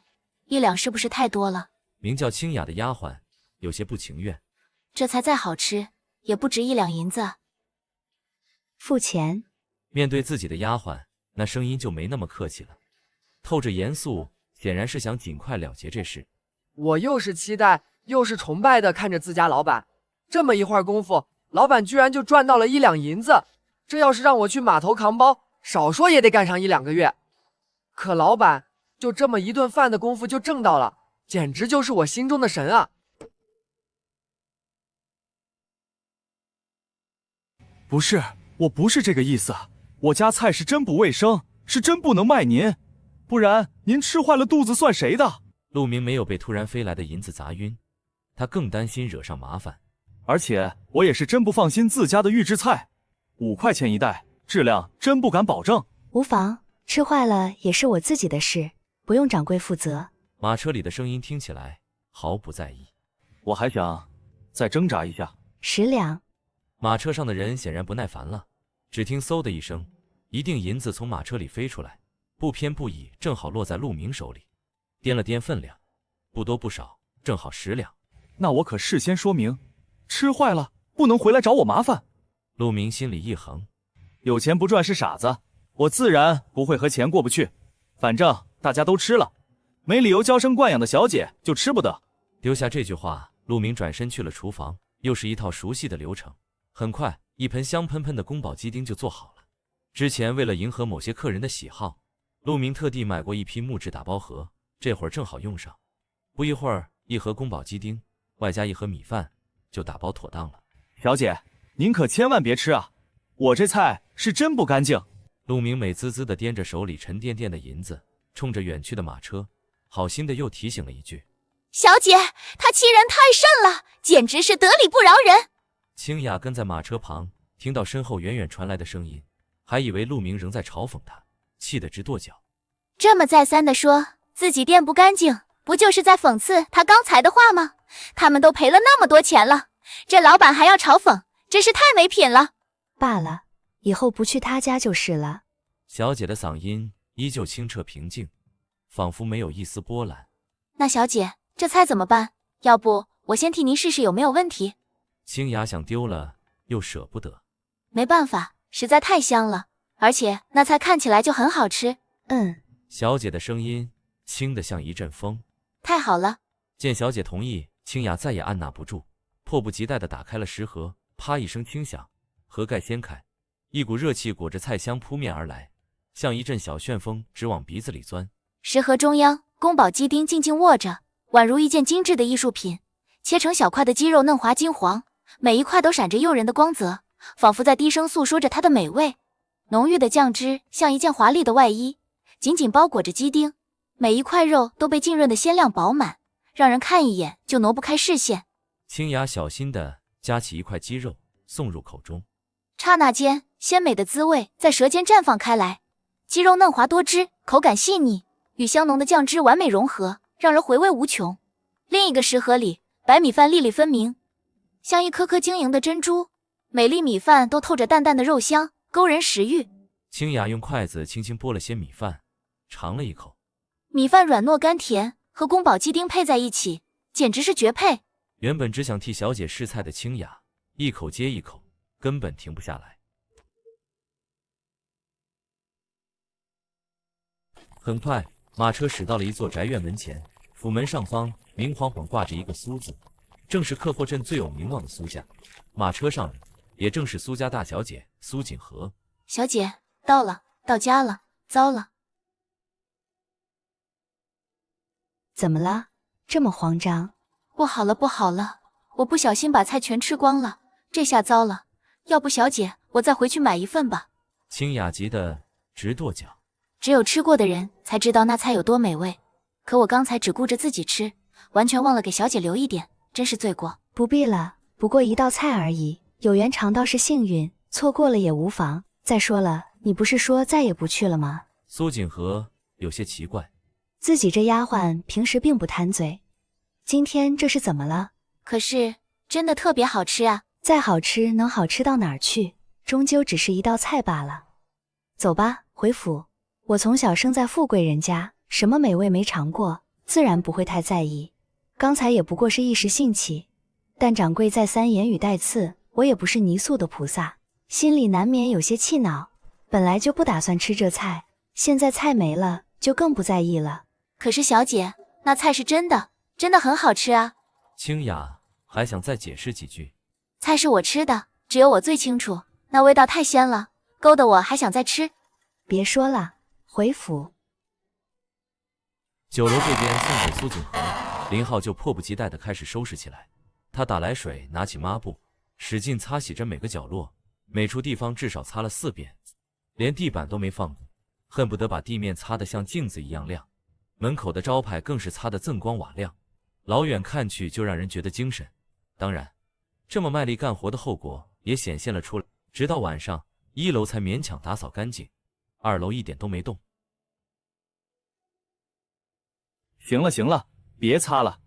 ，1两是不是太多了？名叫清雅的丫鬟有些不情愿。这菜再好吃，也不值1两银子。付钱。面对自己的丫鬟，那声音就没那么客气了，透着严肃，显然是想尽快了结这事。我又是期待又是崇拜的看着自家老板，这么一会儿功夫，老板居然就赚到了1两银子。这要是让我去码头扛包，少说也得干上1、2个月。可老板就这么一顿饭的功夫就挣到了，简直就是我心中的神啊！不是，我不是这个意思，我家菜是真不卫生，是真不能卖您，不然您吃坏了肚子算谁的？陆明没有被突然飞来的银子砸晕，他更担心惹上麻烦。而且我也是真不放心自家的预制菜，5块钱一袋，质量真不敢保证。无妨，吃坏了也是我自己的事，不用掌柜负责。马车里的声音听起来毫不在意。我还想再挣扎一下。10两。马车上的人显然不耐烦了，只听嗖的一声，一锭银子从马车里飞出来，不偏不倚，正好落在陆明手里。掂了掂分量，不多不少，正好10两。那我可事先说明，吃坏了不能回来找我麻烦。陆明心里一横，有钱不赚是傻子，我自然不会和钱过不去。反正大家都吃了，没理由娇生惯养的小姐就吃不得。丢下这句话，陆明转身去了厨房，又是一套熟悉的流程。很快，一盆香喷喷的宫保鸡丁就做好了。之前为了迎合某些客人的喜好，陆明特地买过一批木质打包盒，这会儿正好用上。不一会儿，1盒宫保鸡丁外加1盒米饭就打包妥当了。小姐，您可千万别吃啊，我这菜是真不干净。陆明美滋滋地掂着手里沉甸甸的银子，冲着远去的马车，好心的又提醒了一句：小姐，他欺人太甚了，简直是得理不饶人。清雅跟在马车旁，听到身后远远传来的声音，还以为陆明仍在嘲讽他，气得直跺脚。这么再三的说自己店不干净，不就是在讽刺他刚才的话吗？他们都赔了那么多钱了，这老板还要嘲讽，真是太没品了。罢了，以后不去他家就是了。小姐的嗓音依旧清澈平静，仿佛没有一丝波澜。那小姐，这菜怎么办？要不我先替您试试有没有问题。清雅想丢了又舍不得。没办法，实在太香了，而且那菜看起来就很好吃。小姐的声音轻得像一阵风。太好了。见小姐同意，清雅再也按捺不住，迫不及待地打开了食盒，啪一声轻响，盒盖掀开，一股热气裹着菜香扑面而来，像一阵小旋风直往鼻子里钻。食盒中央，宫保鸡丁静静卧着，宛如一件精致的艺术品，切成小块的鸡肉嫩滑金黄，每一块都闪着诱人的光泽，仿佛在低声诉说着它的美味。浓郁的酱汁像一件华丽的外衣，紧紧包裹着鸡丁，每一块肉都被浸润得鲜亮饱满，让人看一眼就挪不开视线。清雅小心地夹起一块鸡肉送入口中，刹那间，鲜美的滋味在舌尖绽放开来，鸡肉嫩滑多汁，口感细腻，与香浓的酱汁完美融合，让人回味无穷。另一个食盒里，白米饭粒粒分明，像一颗颗晶莹的珍珠，每粒米饭都透着淡淡的肉香，勾人食欲。清雅用筷子轻轻拨了些米饭，尝了一口，米饭软糯甘甜，和宫保鸡丁配在一起，简直是绝配。原本只想替小姐试菜的清雅，一口接一口，根本停不下来。很快，马车驶到了一座宅院门前，府门上方明晃晃挂着一个苏字，正是客货镇最有名望的苏家。马车上的也正是苏家大小姐苏锦和。小姐，到了，到家了，糟了。怎么了？这么慌张？不好了，不好了，我不小心把菜全吃光了，这下糟了。要不小姐，我再回去买一份吧。清雅急得直跺脚。只有吃过的人才知道那菜有多美味，可我刚才只顾着自己吃，完全忘了给小姐留一点，真是罪过。不必了，不过一道菜而已，有缘尝到是幸运，错过了也无妨。再说了，你不是说再也不去了吗？苏锦和有些奇怪，自己这丫鬟平时并不贪嘴，今天这是怎么了？可是真的特别好吃啊！再好吃能好吃到哪儿去？终究只是一道菜罢了。走吧，回府。我从小生在富贵人家，什么美味没尝过，自然不会太在意。刚才也不过是一时兴起，但掌柜再三言语带刺，我也不是泥塑的菩萨，心里难免有些气恼。本来就不打算吃这菜，现在菜没了，就更不在意了。可是小姐，那菜是真的很好吃啊！清雅还想再解释几句。菜是我吃的，只有我最清楚，那味道太鲜了，勾得我还想再吃。别说了，回府。酒楼这边送给苏锦和，林浩就迫不及待地开始收拾起来。他打来水，拿起抹布，使劲擦洗着每个角落，每处地方至少擦了4遍，连地板都没放过，恨不得把地面擦得像镜子一样亮。门口的招牌更是擦得锃光瓦亮，老远看去就让人觉得精神。当然，这么卖力干活的后果也显现了出来。直到晚上，1楼才勉强打扫干净，2楼一点都没动。行了行了，别擦了。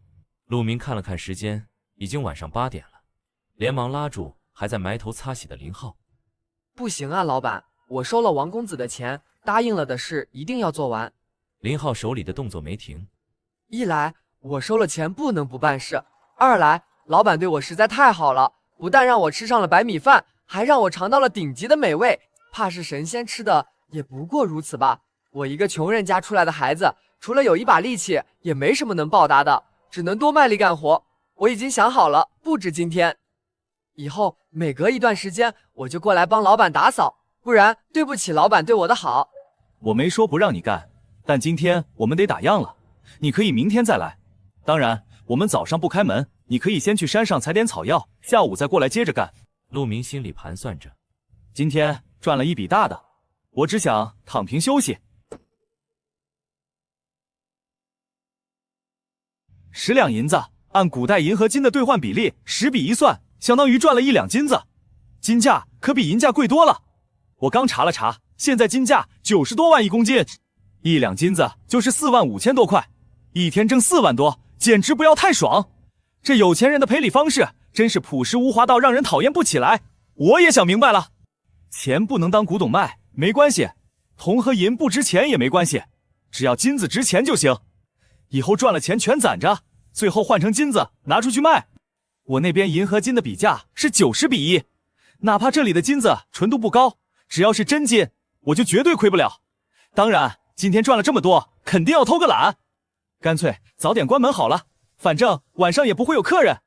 陆明看了看时间，已经晚上8点了，连忙拉住还在埋头擦洗的林浩。不行啊，老板，我收了王公子的钱，答应了的事一定要做完。林浩手里的动作没停。一来我收了钱不能不办事，二来老板对我实在太好了，不但让我吃上了白米饭，还让我尝到了顶级的美味，怕是神仙吃的也不过如此吧。我一个穷人家出来的孩子，除了有一把力气，也没什么能报答的，只能多卖力干活。我已经想好了，不止今天，以后每隔一段时间我就过来帮老板打扫，不然对不起老板对我的好。我没说不让你干，但今天我们得打烊了，你可以明天再来。当然，我们早上不开门，你可以先去山上采点草药，下午再过来接着干。陆明心里盘算着，今天赚了一笔大的，我只想躺平休息。10两银子，按古代银和金的兑换比例10比1算，相当于赚了1两金子。金价可比银价贵多了。我刚查了查，现在金价90多万1公斤，1两金子就是4万5千多块，一天挣4万多，简直不要太爽。这有钱人的赔礼方式真是朴实无华到让人讨厌不起来。我也想明白了，钱不能当古董卖，没关系，铜和银不值钱也没关系，只要金子值钱就行。以后赚了钱全攒着，最后换成金子拿出去卖。我那边银和金的比价是90比1，哪怕这里的金子纯度不高，只要是真金，我就绝对亏不了。当然，今天赚了这么多，肯定要偷个懒，干脆早点关门好了，反正晚上也不会有客人。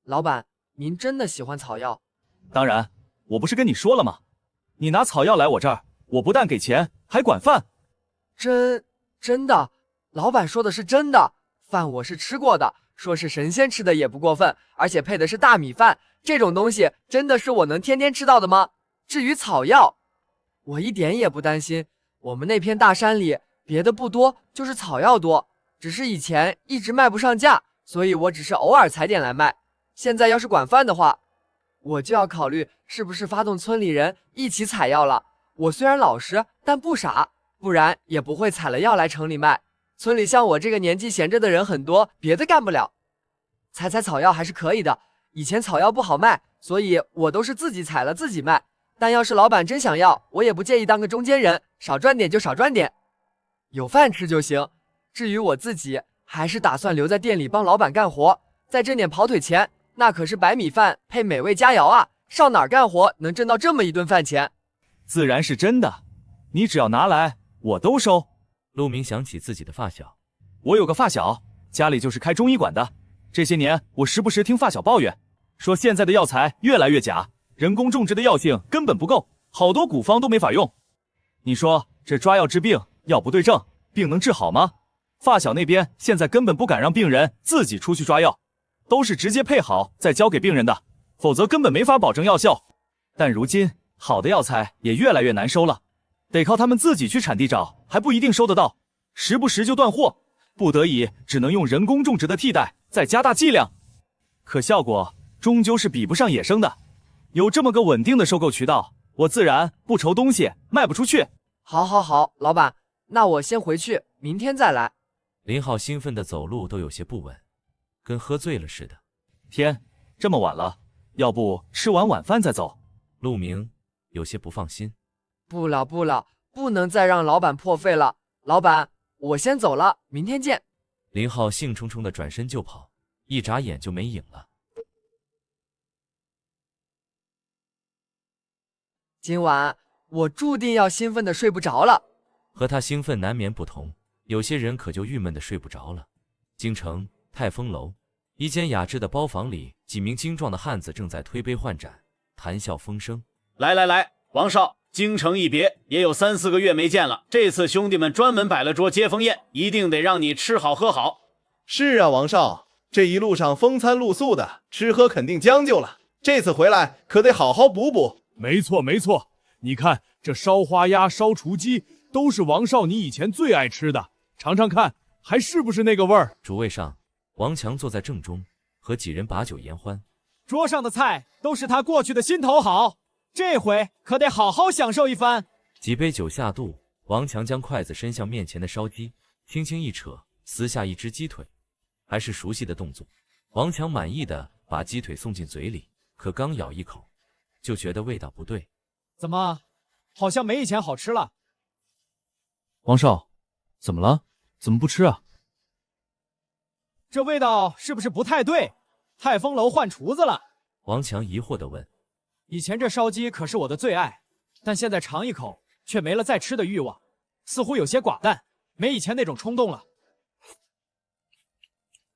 老板，您真的喜欢草药？当然，我不是跟你说了吗？你拿草药来我这儿，我不但给钱，还管饭。真的？老板说的是真的？饭我是吃过的，说是神仙吃的也不过分，而且配的是大米饭，这种东西真的是我能天天吃到的吗？至于草药，我一点也不担心，我们那片大山里别的不多，就是草药多，只是以前一直卖不上价，所以我只是偶尔采点来卖。现在要是管饭的话，我就要考虑是不是发动村里人一起采药了。我虽然老实，但不傻，不然也不会采了药来城里卖。村里像我这个年纪闲着的人很多，别的干不了，采草药还是可以的。以前草药不好卖，所以我都是自己采了自己卖。但要是老板真想要，我也不介意当个中间人，少赚点就少赚点，有饭吃就行。至于我自己，还是打算留在店里帮老板干活，再挣点跑腿钱。那可是白米饭配美味佳肴啊，上哪儿干活能挣到这么一顿饭钱？自然是真的，你只要拿来，我都收。陆明想起自己的发小，我有个发小，家里就是开中医馆的。这些年，我时不时听发小抱怨，说现在的药材越来越假，人工种植的药性根本不够，好多古方都没法用。你说这抓药治病，药不对症，病能治好吗？发小那边现在根本不敢让病人自己出去抓药，都是直接配好再交给病人的，否则根本没法保证药效。但如今好的药材也越来越难收了，得靠他们自己去产地找，还不一定收得到，时不时就断货，不得已只能用人工种植的替代，再加大剂量。可效果终究是比不上野生的。有这么个稳定的收购渠道，我自然不愁东西卖不出去。好，好，好，老板，那我先回去，明天再来。林浩兴奋的走路都有些不稳，跟喝醉了似的。天，这么晚了，要不吃完晚饭再走？陆明有些不放心。不了，不了，不能再让老板破费了。老板，我先走了，明天见。林浩兴冲冲的转身就跑，一眨眼就没影了。今晚我注定要兴奋的睡不着了。和他兴奋难免不同，有些人可就郁闷的睡不着了。京城泰丰楼一间雅致的包房里，几名精壮的汉子正在推杯换盏，谈笑风生。来来来，王少，京城一别，也有3、4个月没见了，这次兄弟们专门摆了桌接风宴，一定得让你吃好喝好。是啊，王少，这一路上风餐露宿的，吃喝肯定将就了，这次回来可得好好补补。没错没错，你看这烧花鸭、烧雏鸡，都是王少你以前最爱吃的，尝尝看，还是不是那个味儿？主位上，王强坐在正中，和几人把酒言欢。桌上的菜都是他过去的心头好，这回可得好好享受一番。几杯酒下肚，王强将筷子伸向面前的烧鸡，轻轻一扯，撕下一只鸡腿，还是熟悉的动作。王强满意的把鸡腿送进嘴里，可刚咬一口，就觉得味道不对。怎么，好像没以前好吃了？王少，怎么了？怎么不吃啊？这味道是不是不太对？泰丰楼换厨子了？王强疑惑地问。以前这烧鸡可是我的最爱，但现在尝一口却没了再吃的欲望，似乎有些寡淡，没以前那种冲动了。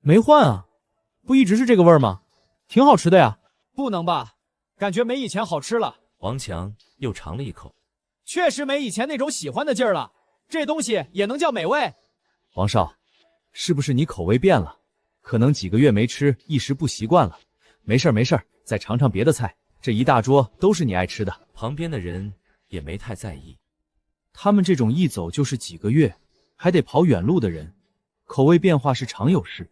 没换啊，不一直是这个味儿吗？挺好吃的呀。不能吧，感觉没以前好吃了。王强又尝了一口，确实没以前那种喜欢的劲儿了。这东西也能叫美味？王少，是不是你口味变了？可能几个月没吃，一时不习惯了。没事儿没事儿，再尝尝别的菜，这一大桌都是你爱吃的。旁边的人也没太在意。他们这种一走就是几个月，还得跑远路的人，口味变化是常有事。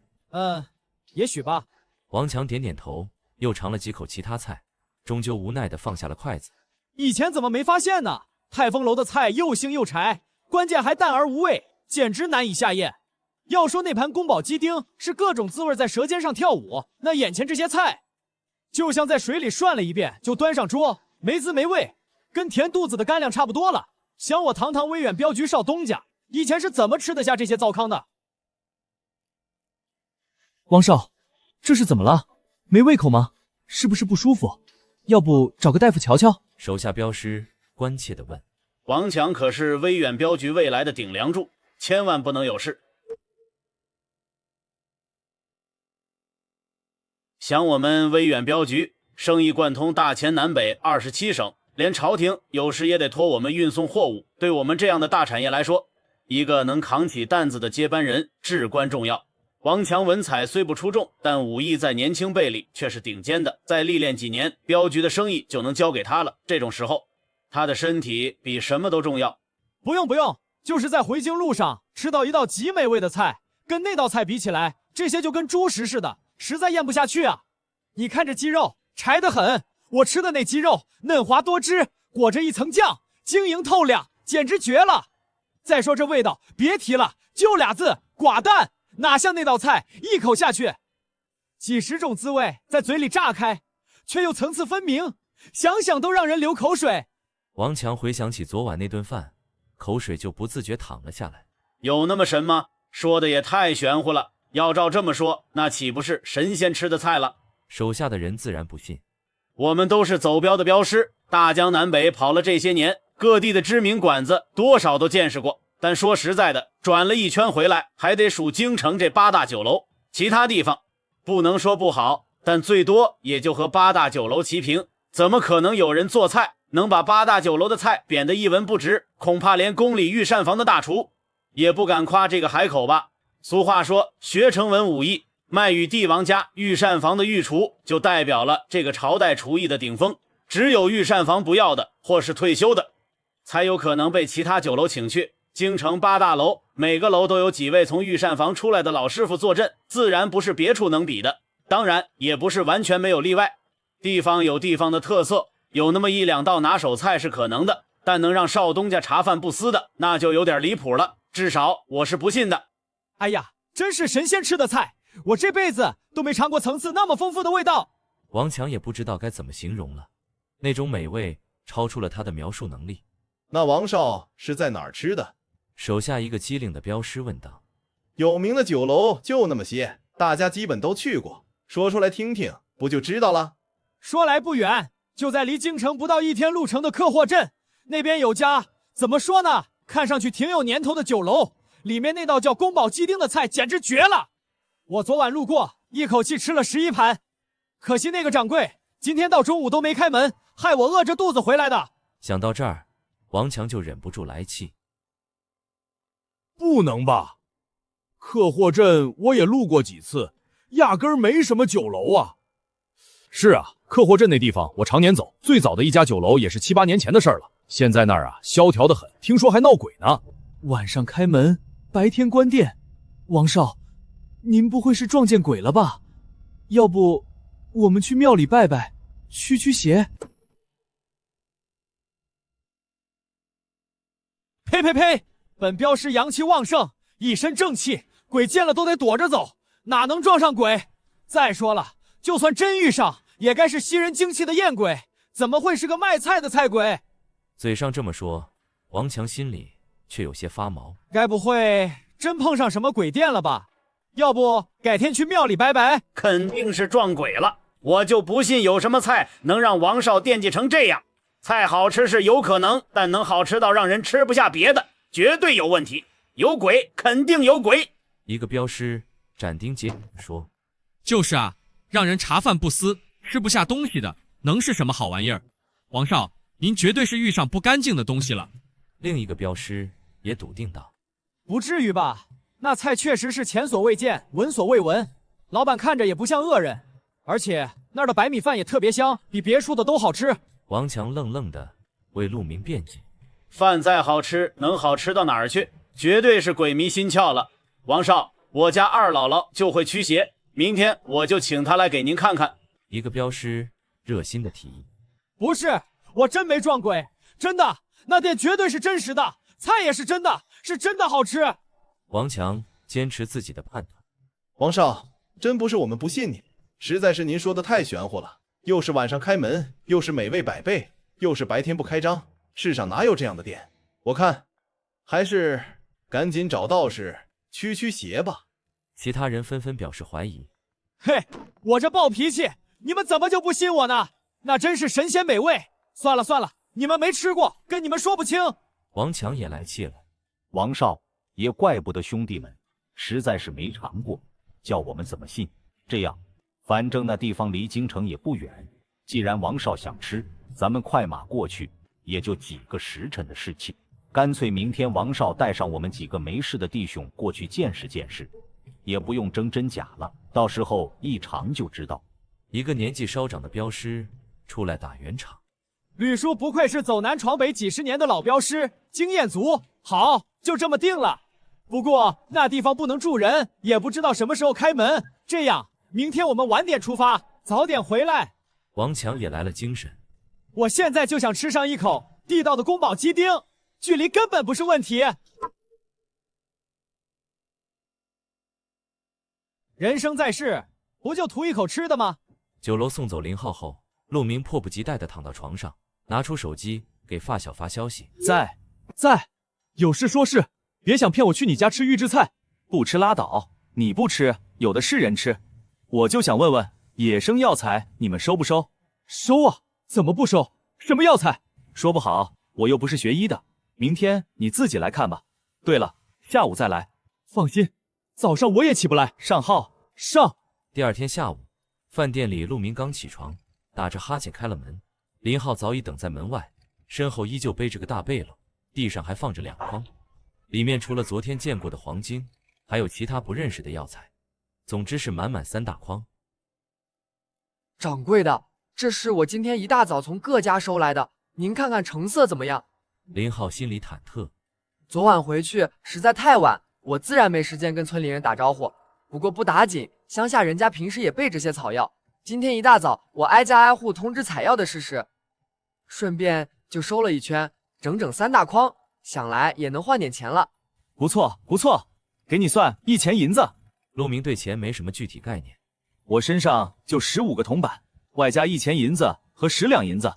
也许吧。王强点点头，又尝了几口其他菜，终究无奈地放下了筷子。以前怎么没发现呢？泰丰楼的菜又腥又柴，关键还淡而无味，简直难以下咽。要说那盘宫保鸡丁是各种滋味在舌尖上跳舞，那眼前这些菜，就像在水里涮了一遍就端上桌，没滋没味，跟填肚子的干粮差不多了。想我堂堂威远镖局少东家，以前是怎么吃得下这些糟糠的？王少，这是怎么了？没胃口吗？是不是不舒服？要不找个大夫瞧瞧？手下镖师关切地问。王强可是威远镖局未来的顶梁柱，千万不能有事。想我们威远镖局生意贯通大黔南北27省，连朝廷有时也得托我们运送货物。对我们这样的大产业来说，一个能扛起担子的接班人至关重要。王强文采虽不出众，但武艺在年轻辈里却是顶尖的，再历练几年，镖局的生意就能交给他了。这种时候，他的身体比什么都重要。不用，就是在回京路上吃到一道极美味的菜，跟那道菜比起来，这些就跟猪食似的，实在咽不下去啊。你看这鸡肉柴得很，我吃的那鸡肉嫩滑多汁，裹着一层酱，晶莹透亮，简直绝了。再说这味道别提了，就2字，寡淡，哪像那道菜一口下去几十种滋味在嘴里炸开，却又层次分明，想想都让人流口水。王强回想起昨晚那顿饭，口水就不自觉淌了下来。有那么神吗？说的也太玄乎了，要照这么说，那岂不是神仙吃的菜了？手下的人自然不信。我们都是走镖的镖师，大江南北跑了这些年，各地的知名馆子多少都见识过，但说实在的，转了一圈回来，还得数京城这8大酒楼，其他地方不能说不好，但最多也就和8大酒楼齐平。怎么可能有人做菜能把8大酒楼的菜贬得一文不值？恐怕连宫里御膳房的大厨也不敢夸这个海口吧。俗话说，学成文武艺，卖与帝王家御膳房的御厨就代表了这个朝代厨艺的顶峰。只有御膳房不要的或是退休的，才有可能被其他酒楼请去。京城8大楼，每个楼都有几位从御膳房出来的老师傅坐镇，自然不是别处能比的。当然，也不是完全没有例外，地方有地方的特色，有那么一两道拿手菜是可能的，但能让少东家茶饭不思的，那就有点离谱了。至少我是不信的。哎呀，真是神仙吃的菜，我这辈子都没尝过层次那么丰富的味道。王强也不知道该怎么形容了，那种美味超出了他的描述能力。那王少是在哪儿吃的？手下一个机灵的镖师问道。有名的酒楼就那么些，大家基本都去过，说出来听听，不就知道了？说来不远，就在离京城不到1天路程的客货镇，那边有家，怎么说呢，看上去挺有年头的酒楼，里面那道叫宫保鸡丁的菜简直绝了。我昨晚路过，一口气吃了11盘，可惜那个掌柜今天到中午都没开门，害我饿着肚子回来的。想到这儿，王强就忍不住来气。不能吧？客货镇我也路过几次，压根儿没什么酒楼啊。是啊，客货镇那地方我常年走，最早的一家酒楼也是7、8年前的事儿了。现在那儿啊，萧条得很，听说还闹鬼呢。晚上开门，白天关店。王少，您不会是撞见鬼了吧？要不，我们去庙里拜拜，驱驱邪。呸呸呸！本镖师阳气旺盛，一身正气，鬼见了都得躲着走，哪能撞上鬼？再说了，就算真遇上，也该是吸人精气的艳鬼，怎么会是个卖菜的菜鬼？嘴上这么说，王强心里却有些发毛。该不会真碰上什么鬼店了吧？要不改天去庙里拜拜？肯定是撞鬼了，我就不信有什么菜能让王少惦记成这样。菜好吃是有可能，但能好吃到让人吃不下别的，绝对有问题。有鬼，肯定有鬼。一个镖师斩钉截铁说：“就是啊，让人茶饭不思，吃不下东西的，能是什么好玩意儿？王少，您绝对是遇上不干净的东西了。”另一个镖师也笃定道：“不至于吧？那菜确实是前所未见，闻所未闻。老板看着也不像恶人，而且那儿的白米饭也特别香，比别处的都好吃。”王强愣愣的为陆明辩解：“饭再好吃，能好吃到哪儿去？绝对是鬼迷心窍了。王少，我家二姥姥就会驱邪，明天我就请她来给您看看。”一个镖师热心的提议：“不是，我真没撞鬼，真的，那店绝对是真实的，菜也是真的，是真的好吃。”王强坚持自己的判断：“王少，真不是我们不信你，实在是您说的太玄乎了。又是晚上开门，又是美味百倍，又是白天不开张，世上哪有这样的店？我看还是赶紧找道士驱驱邪吧。”其他人纷纷表示怀疑：“嘿，我这暴脾气，你们怎么就不信我呢？那真是神仙美味。算了算了，你们没吃过，跟你们说不清。”王强也来气了：“王少，也怪不得兄弟们，实在是没尝过，叫我们怎么信？这样，反正那地方离京城也不远，既然王少想吃，咱们快马过去，也就几个时辰的事情。干脆明天王少带上我们几个没事的弟兄过去见识见识，也不用争真假了，到时候一尝就知道。”一个年纪稍长的镖师出来打圆场：“吕叔不愧是走南闯北几十年的老镖师，经验足。好，就这么定了。不过那地方不能住人，也不知道什么时候开门。这样，明天我们晚点出发，早点回来。”王强也来了精神：“我现在就想吃上一口地道的宫保鸡丁，距离根本不是问题。人生在世，不就图一口吃的吗？”酒楼送走林浩后，陆明迫不及待地躺到床上，拿出手机给发小发消息：“在，有事说事，别想骗我去你家吃预制菜，不吃拉倒，你不吃，有的是人吃。我就想问问，野生药材你们收不收？”“收啊，怎么不收？什么药材？说不好，我又不是学医的，明天你自己来看吧。对了，下午再来。放心，早上我也起不来。上号，上。”第二天下午，饭店里陆明刚起床，打着哈欠开了门，林浩早已等在门外，身后依旧背着个大背篓，地上还放着2筐，里面除了昨天见过的黄金，还有其他不认识的药材，总之是满满3大筐。“掌柜的，这是我今天一大早从各家收来的，您看看成色怎么样？”林浩心里忐忑，昨晚回去实在太晚，我自然没时间跟村里人打招呼。不过不打紧，乡下人家平时也备这些草药。今天一大早，我挨家挨户通知采药的事实。顺便就收了一圈，整整3大筐，想来也能换点钱了。不错不错，给你算1钱银子。陆明对钱没什么具体概念，我身上就15个铜板，外加1钱银子和10两银子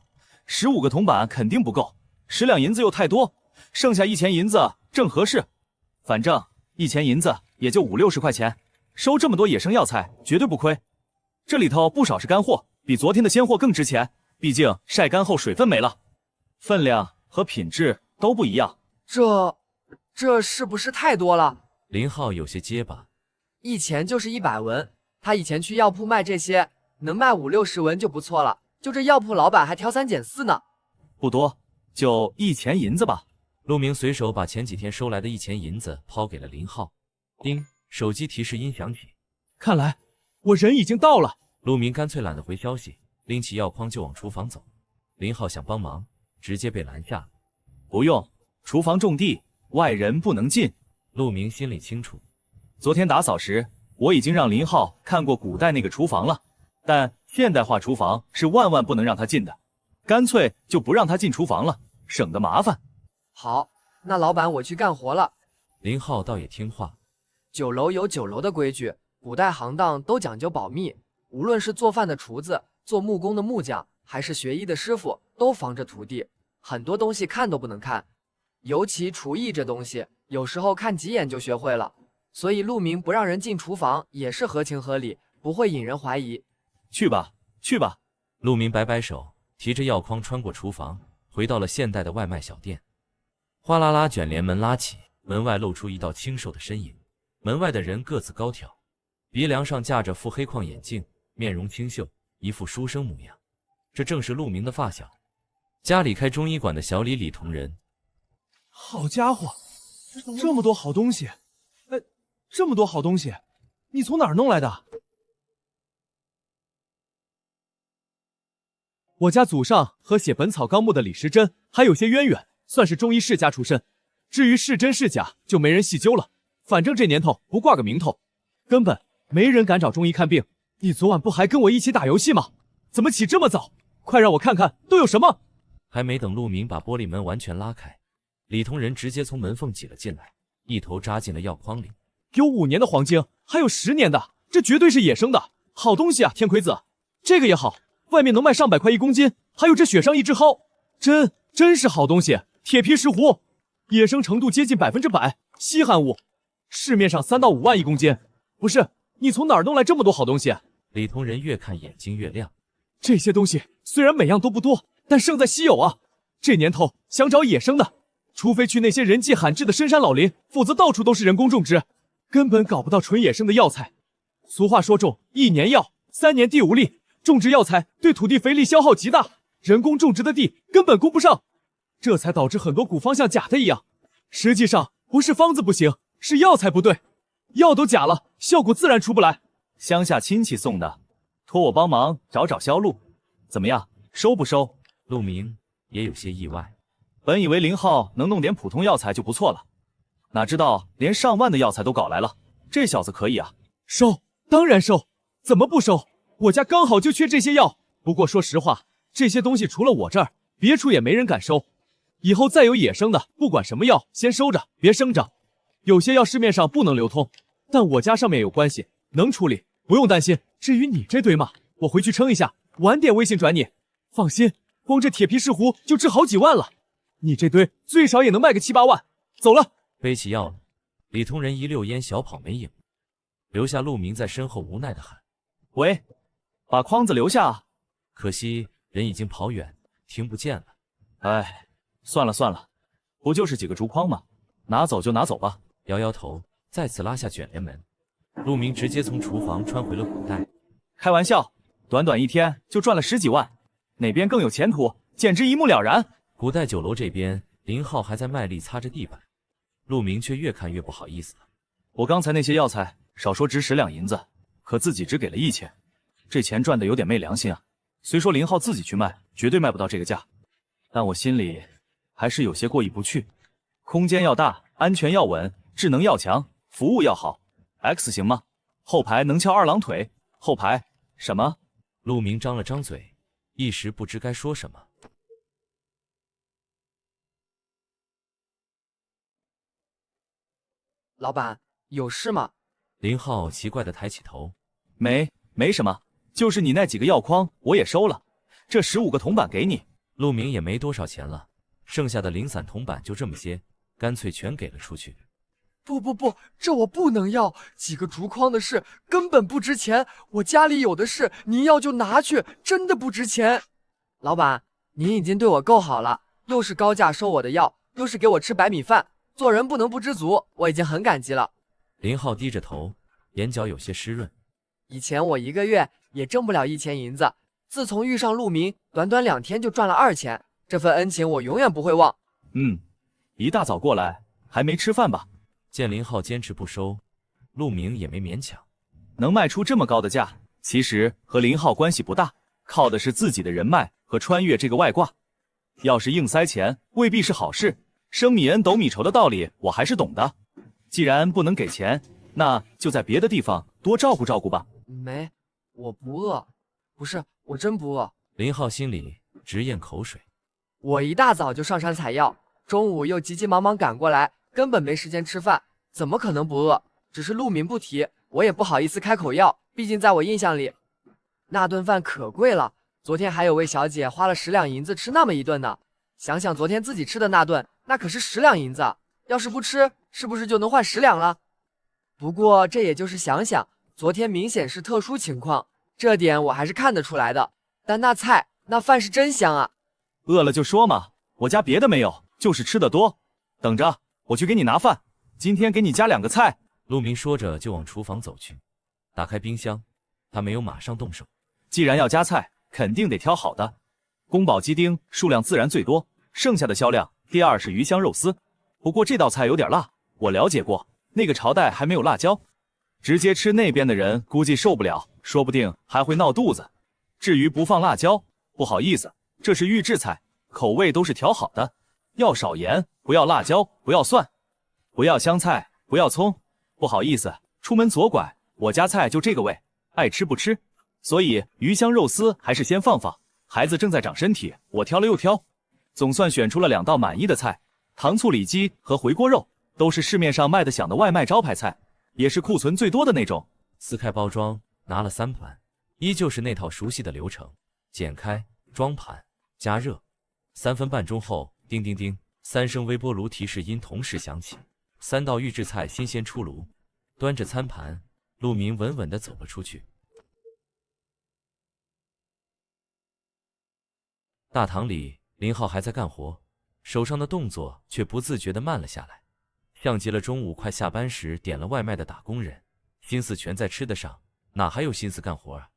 ，15个铜板肯定不够，10两银子又太多，剩下1钱银子正合适。反正1钱银子也就50、60块钱，收这么多野生药材绝对不亏。这里头不少是干货，比昨天的鲜货更值钱，毕竟晒干后水分没了，分量和品质都不一样。这是不是太多了？林浩有些结巴。1钱就是100文，他以前去药铺卖这些，能卖50、60文就不错了。就这药铺老板还挑3拣4呢。不多，就1钱银子吧。陆明随手把前几天收来的1钱银子抛给了林浩。叮，手机提示音响起。看来我人已经到了。陆明干脆懒得回消息，拎起药筐就往厨房走。林浩想帮忙，直接被拦下了。不用，厨房种地，外人不能进。陆明心里清楚，昨天打扫时，我已经让林浩看过古代那个厨房了，但现代化厨房是万万不能让他进的，干脆就不让他进厨房了，省得麻烦。好，那老板我去干活了。林浩倒也听话。酒楼有酒楼的规矩，古代行当都讲究保密，无论是做饭的厨子、做木工的木匠，还是学医的师傅，都防着徒弟，很多东西看都不能看，尤其厨艺这东西，有时候看几眼就学会了，所以陆明不让人进厨房也是合情合理，不会引人怀疑。去吧，去吧。陆明摆摆手，提着药筐穿过厨房，回到了现代的外卖小店。哗啦啦，卷帘门拉起，门外露出一道清瘦的身影。门外的人个子高挑，鼻梁上架着副黑框眼镜，面容清秀，一副书生模样。这正是陆明的发小，家里开中医馆的小李同仁。好家伙，这么多好东西！这么多好东西，你从哪儿弄来的？我家祖上和写《本草纲目》的李时珍还有些渊源，算是中医世家出身。至于是真是假，就没人细究了。反正这年头不挂个名头，根本没人敢找中医看病。你昨晚不还跟我一起打游戏吗？怎么起这么早？快让我看看都有什么！还没等陆明把玻璃门完全拉开，李同仁直接从门缝挤了进来，一头扎进了药筐里。有5年的黄精，还有10年的，这绝对是野生的好东西啊！天魁子，这个也好，外面能卖上百块1公斤，还有这雪上一枝蒿，真是好东西。铁皮石斛，野生程度接近100%，稀罕物，市面上3到5万1公斤。不是，你从哪儿弄来这么多好东西？李同仁越看眼睛越亮。这些东西虽然每样都不多，但胜在稀有啊！这年头想找野生的，除非去那些人迹罕至的深山老林，否则到处都是人工种植，根本搞不到纯野生的药材。俗话说种1年药，3年地无力，种植药材对土地肥力消耗极大，人工种植的地根本供不上，这才导致很多古方像假的一样。实际上不是方子不行，是药材不对，药都假了，效果自然出不来。乡下亲戚送的，托我帮忙找销路，怎么样？收不收？陆明也有些意外，本以为林浩能弄点普通药材就不错了，哪知道连上万的药材都搞来了，这小子可以啊！收，当然收，怎么不收？我家刚好就缺这些药。不过说实话，这些东西除了我这儿，别处也没人敢收。以后再有野生的，不管什么药，先收着，别生着。有些药市面上不能流通，但我家上面有关系，能处理，不用担心。至于你这堆嘛，我回去称一下，晚点微信转你。放心，光这铁皮石斛就值好几万了，你这堆最少也能卖个7、8万。走了。背起药了，李同仁一溜烟小跑没影，留下陆明在身后无奈的喊：“喂，把筐子留下啊！”可惜人已经跑远，听不见了。哎，算了算了，不就是几个竹筐吗？拿走就拿走吧。摇摇头，再次拉下卷帘门。陆明直接从厨房穿回了古代。开玩笑，短短1天就赚了10几万，哪边更有前途，简直一目了然。古代酒楼这边，林浩还在卖力擦着地板，陆明却越看越不好意思了。我刚才那些药材，少说值10两银子，可自己只给了1钱，这钱赚的有点昧良心啊。虽说林浩自己去卖，绝对卖不到这个价，但我心里还是有些过意不去。空间要大，安全要稳，智能要强，服务要好。X 行吗？后排能翘2郎腿。后排什么？陆明张了张嘴，一时不知该说什么。老板，有事吗？林浩奇怪地抬起头，没什么，就是你那几个药筐我也收了，这15个铜板给你。陆明也没多少钱了，剩下的零散铜板就这么些，干脆全给了出去。不，这我不能要，几个竹筐的事根本不值钱，我家里有的是，您要就拿去，真的不值钱。老板，您已经对我够好了，又是高价收我的药，又是给我吃白米饭，做人不能不知足，我已经很感激了。林浩低着头，眼角有些湿润。以前我1个月也挣不了1000银子，自从遇上陆明，短短2天就赚了2000，这份恩情我永远不会忘。一大早过来，还没吃饭吧？见林浩坚持不收，陆明也没勉强。能卖出这么高的价，其实和林浩关系不大，靠的是自己的人脉和穿越这个外挂。要是硬塞钱，未必是好事。升米恩斗米仇的道理我还是懂的。既然不能给钱，那就在别的地方多照顾照顾吧。没，我不饿，不是，我真不饿。林浩心里直咽口水。我一大早就上山采药，中午又急急忙忙赶过来，根本没时间吃饭，怎么可能不饿？只是陆明不提，我也不好意思开口要，毕竟在我印象里，那顿饭可贵了。昨天还有位小姐花了10两银子吃那么一顿呢。想想昨天自己吃的那顿，那可是10两银子，要是不吃，是不是就能换10两了？不过这也就是想想，昨天明显是特殊情况，这点我还是看得出来的。但那菜那饭是真香啊！饿了就说嘛，我家别的没有，就是吃的多。等着，我去给你拿饭。今天给你加2个菜。陆明说着就往厨房走去，打开冰箱，他没有马上动手。既然要加菜，肯定得挑好的。宫保鸡丁数量自然最多，剩下的销量第2是鱼香肉丝。不过这道菜有点辣，我了解过，那个朝代还没有辣椒，直接吃那边的人估计受不了，说不定还会闹肚子。至于不放辣椒，不好意思，这是预制菜，口味都是调好的，要少盐，不要辣椒，不要蒜，不要香菜，不要葱。不好意思，出门左拐，我家菜就这个味，爱吃不吃。所以鱼香肉丝还是先放放，孩子正在长身体，我挑了又挑，总算选出了2道满意的菜。糖醋里脊和回锅肉都是市面上卖得响的外卖招牌菜，也是库存最多的那种。撕开包装，拿了3盘，依旧是那套熟悉的流程：剪开、装盘、加热。3分半钟后，叮叮叮，3声微波炉提示音同时响起，3道预制菜新鲜出炉。端着餐盘，陆明稳稳地走了出去。大堂里，林浩还在干活，手上的动作却不自觉地慢了下来，像极了中午快下班时点了外卖的打工人，心思全在吃的上，哪还有心思干活啊？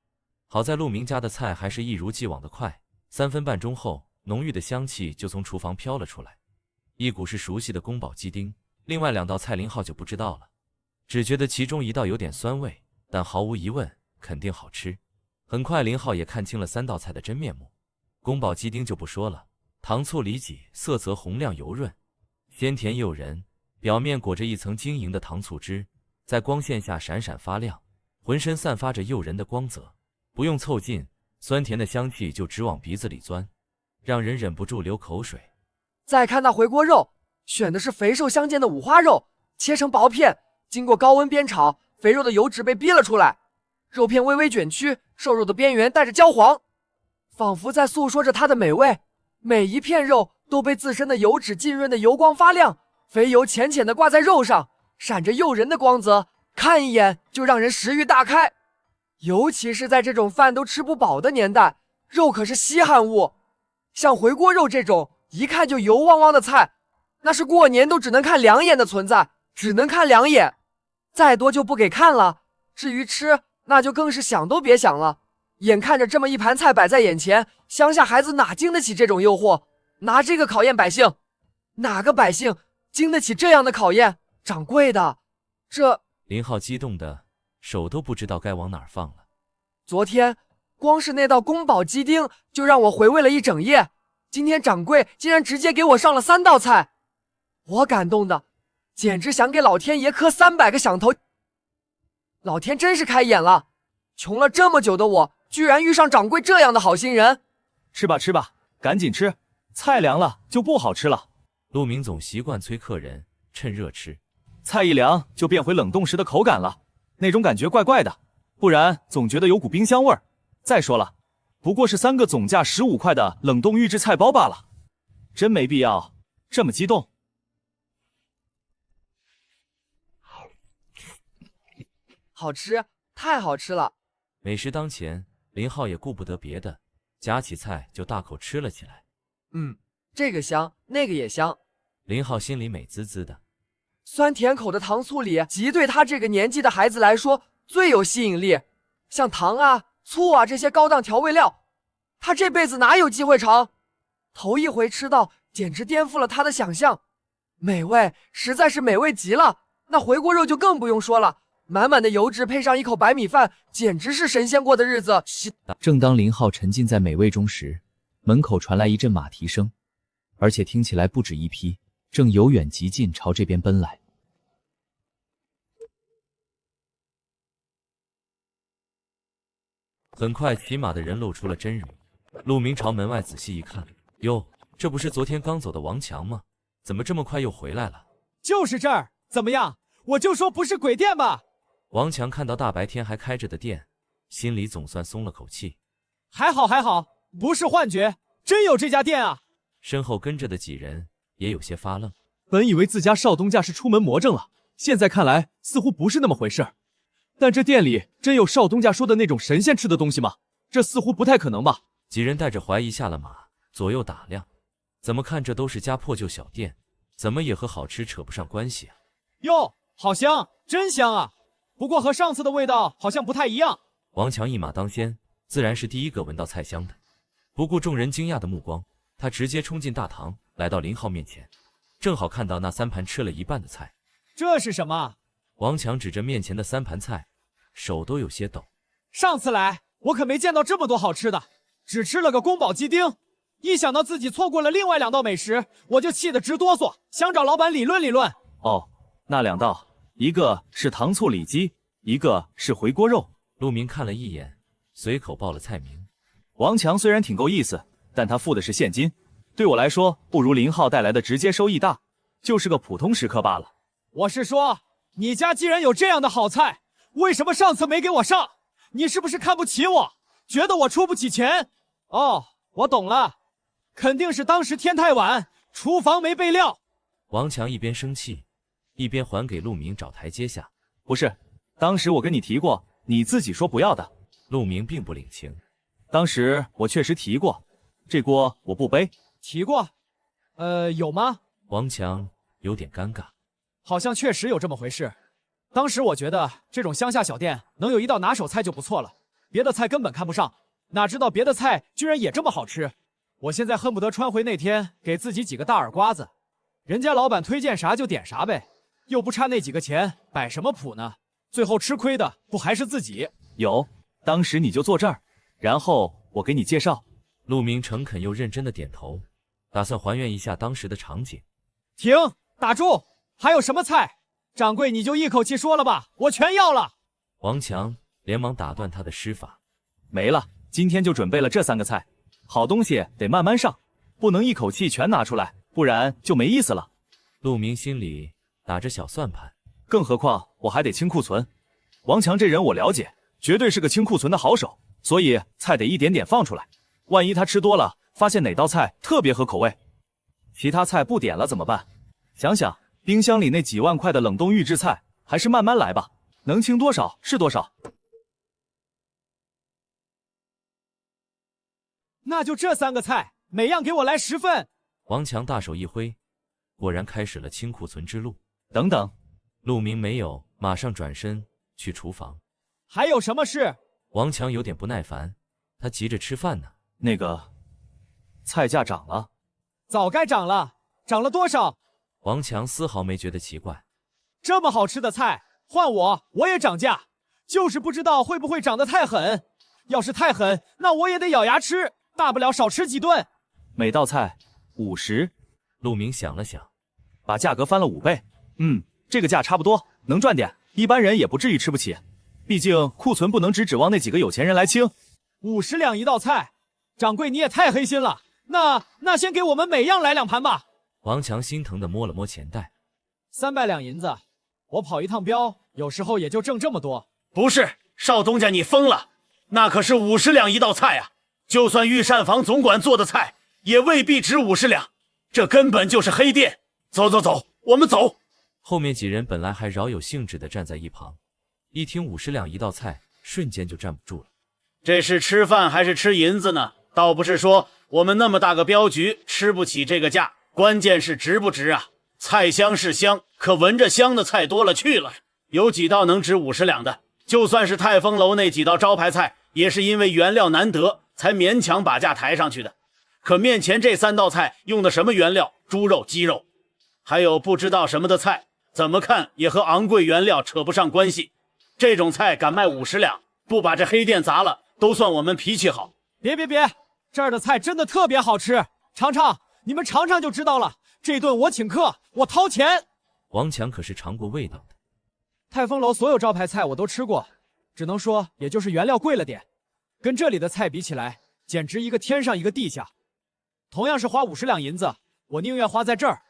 好在陆明家的菜还是一如既往的快，3分半钟后，浓郁的香气就从厨房飘了出来，一股是熟悉的宫保鸡丁，另外2道菜林浩就不知道了，只觉得其中1道有点酸味，但毫无疑问肯定好吃。很快林浩也看清了3道菜的真面目。宫保鸡丁就不说了，糖醋里脊色泽红亮油润，鲜甜诱人，表面裹着一层晶莹的糖醋汁，在光线下闪闪发亮，浑身散发着诱人的光泽，不用凑近，酸甜的香气就直往鼻子里钻，让人忍不住流口水。再看那回锅肉，选的是肥瘦相间的五花肉，切成薄片，经过高温煸炒，肥肉的油脂被逼了出来，肉片微微卷曲，瘦肉的边缘带着焦黄，仿佛在诉说着它的美味。每一片肉都被自身的油脂浸润的油光发亮，肥油浅浅的挂在肉上，闪着诱人的光泽，看一眼就让人食欲大开。尤其是在这种饭都吃不饱的年代，肉可是稀罕物。像回锅肉这种一看就油汪汪的菜，那是过年都只能看2眼的存在，只能看2眼，再多就不给看了。至于吃，那就更是想都别想了。眼看着这么一盘菜摆在眼前，乡下孩子哪经得起这种诱惑？拿这个考验百姓，哪个百姓经得起这样的考验？掌柜的，这……林浩激动的手都不知道该往哪儿放了。昨天光是那道宫保鸡丁就让我回味了一整夜，今天掌柜竟然直接给我上了3道菜，我感动的简直想给老天爷磕300个响头。老天真是开眼了，穷了这么久的我居然遇上掌柜这样的好心人。吃吧吃吧，赶紧吃，菜凉了就不好吃了。陆明总习惯催客人趁热吃。菜一凉就变回冷冻时的口感了，那种感觉怪怪的，不然总觉得有股冰箱味儿。再说了，不过是3个总价15块的冷冻预制菜包罢了，真没必要这么激动。好吃，太好吃了！美食当前，林浩也顾不得别的，夹起菜就大口吃了起来。这个香，那个也香。林浩心里美滋滋的。酸甜口的糖醋里，极对他这个年纪的孩子来说最有吸引力。像糖啊、醋啊这些高档调味料，他这辈子哪有机会尝？头一回吃到，简直颠覆了他的想象。美味，实在是美味极了。那回锅肉就更不用说了，满满的油脂配上一口白米饭，简直是神仙过的日子。正当林浩沉浸在美味中时，门口传来一阵马蹄声，而且听起来不止一匹，正由远及近朝这边奔来。很快，骑马的人露出了真容。陆明朝门外仔细一看，哟，这不是昨天刚走的王强吗？怎么这么快又回来了？就是这儿，怎么样？我就说不是鬼店吧。王强看到大白天还开着的店，心里总算松了口气。还好还好，不是幻觉，真有这家店啊！身后跟着的几人也有些发愣。本以为自家少东家是出门魔怔了，现在看来似乎不是那么回事儿。但这店里真有少东家说的那种神仙吃的东西吗？这似乎不太可能吧。几人带着怀疑下了马，左右打量，怎么看这都是家破旧小店，怎么也和好吃扯不上关系啊？哟，好香，真香啊！不过和上次的味道好像不太一样。王强一马当先，自然是第一个闻到菜香的。不顾众人惊讶的目光，他直接冲进大堂，来到林浩面前，正好看到那3盘吃了一半的菜。这是什么？王强指着面前的3盘菜，手都有些抖。上次来我可没见到这么多好吃的，只吃了个宫保鸡丁。一想到自己错过了另外2道美食，我就气得直哆嗦，想找老板理论理论。哦，那2道，一个是糖醋里脊，一个是回锅肉。陆明看了一眼，随口报了菜名。王强虽然挺够意思，但他付的是现金，对我来说不如林浩带来的直接收益大，就是个普通食客罢了。我是说，你家既然有这样的好菜，为什么上次没给我上？你是不是看不起我，觉得我出不起钱？哦，我懂了，肯定是当时天太晚，厨房没备料。王强一边生气，一边还给陆明找台阶下。不是，当时我跟你提过，你自己说不要的。陆明并不领情。当时我确实提过，这锅我不背。提过？有吗？王强有点尴尬。好像确实有这么回事。当时我觉得这种乡下小店能有一道拿手菜就不错了，别的菜根本看不上，哪知道别的菜居然也这么好吃。我现在恨不得穿回那天给自己几个大耳刮子，人家老板推荐啥就点啥呗，又不差那几个钱，摆什么谱呢？最后吃亏的不还是自己？有，当时你就坐这儿，然后我给你介绍。陆明诚恳又认真的点头，打算还原一下当时的场景。停，打住！还有什么菜？掌柜你就一口气说了吧，我全要了。王强连忙打断他的施法。没了，今天就准备了这3个菜，好东西得慢慢上，不能一口气全拿出来，不然就没意思了。陆明心里打着小算盘，更何况我还得清库存。王强这人我了解，绝对是个清库存的好手，所以菜得一点点放出来，万一他吃多了，发现哪道菜特别合口味，其他菜不点了怎么办？想想冰箱里那几万块的冷冻预制菜，还是慢慢来吧，能清多少是多少。那就这3个菜，每样给我来10份。王强大手一挥，果然开始了清库存之路。等等，陆明没有马上转身去厨房。还有什么事？王强有点不耐烦，他急着吃饭呢。那个，菜价涨了。早该涨了，涨了多少？王强丝毫没觉得奇怪。这么好吃的菜，换我也涨价，就是不知道会不会涨得太狠。要是太狠，那我也得咬牙吃，大不了少吃几顿。每道菜50。陆明想了想，把价格翻了5倍。这个价差不多，能赚点，一般人也不至于吃不起。毕竟库存不能只指望那几个有钱人来清。50两一道菜，掌柜你也太黑心了。那先给我们每样来2盘吧。王强心疼地摸了摸钱袋。300两银子，我跑一趟镖，有时候也就挣这么多。不是，少东家你疯了，那可是50两一道菜啊！就算御膳房总管做的菜，也未必值50两，这根本就是黑店。走走走，我们走。后面几人本来还饶有兴致地站在一旁，一听50两一道菜，瞬间就站不住了。这是吃饭还是吃银子呢？倒不是说我们那么大个镖局吃不起这个价，关键是值不值啊！菜香是香，可闻着香的菜多了去了，有几道能值50两的？就算是泰丰楼那几道招牌菜，也是因为原料难得，才勉强把价抬上去的。可面前这3道菜用的什么原料？猪肉、鸡肉，还有不知道什么的菜，怎么看也和昂贵原料扯不上关系。这种菜敢卖50两，不把这黑店砸了，都算我们脾气好。别，这儿的菜真的特别好吃，你们尝尝就知道了。这顿我请客，我掏钱。王强可是尝过味道的。泰丰楼所有招牌菜我都吃过，只能说也就是原料贵了点，跟这里的菜比起来，简直一个天上一个地下。同样是花50两银子，我宁愿花在这儿。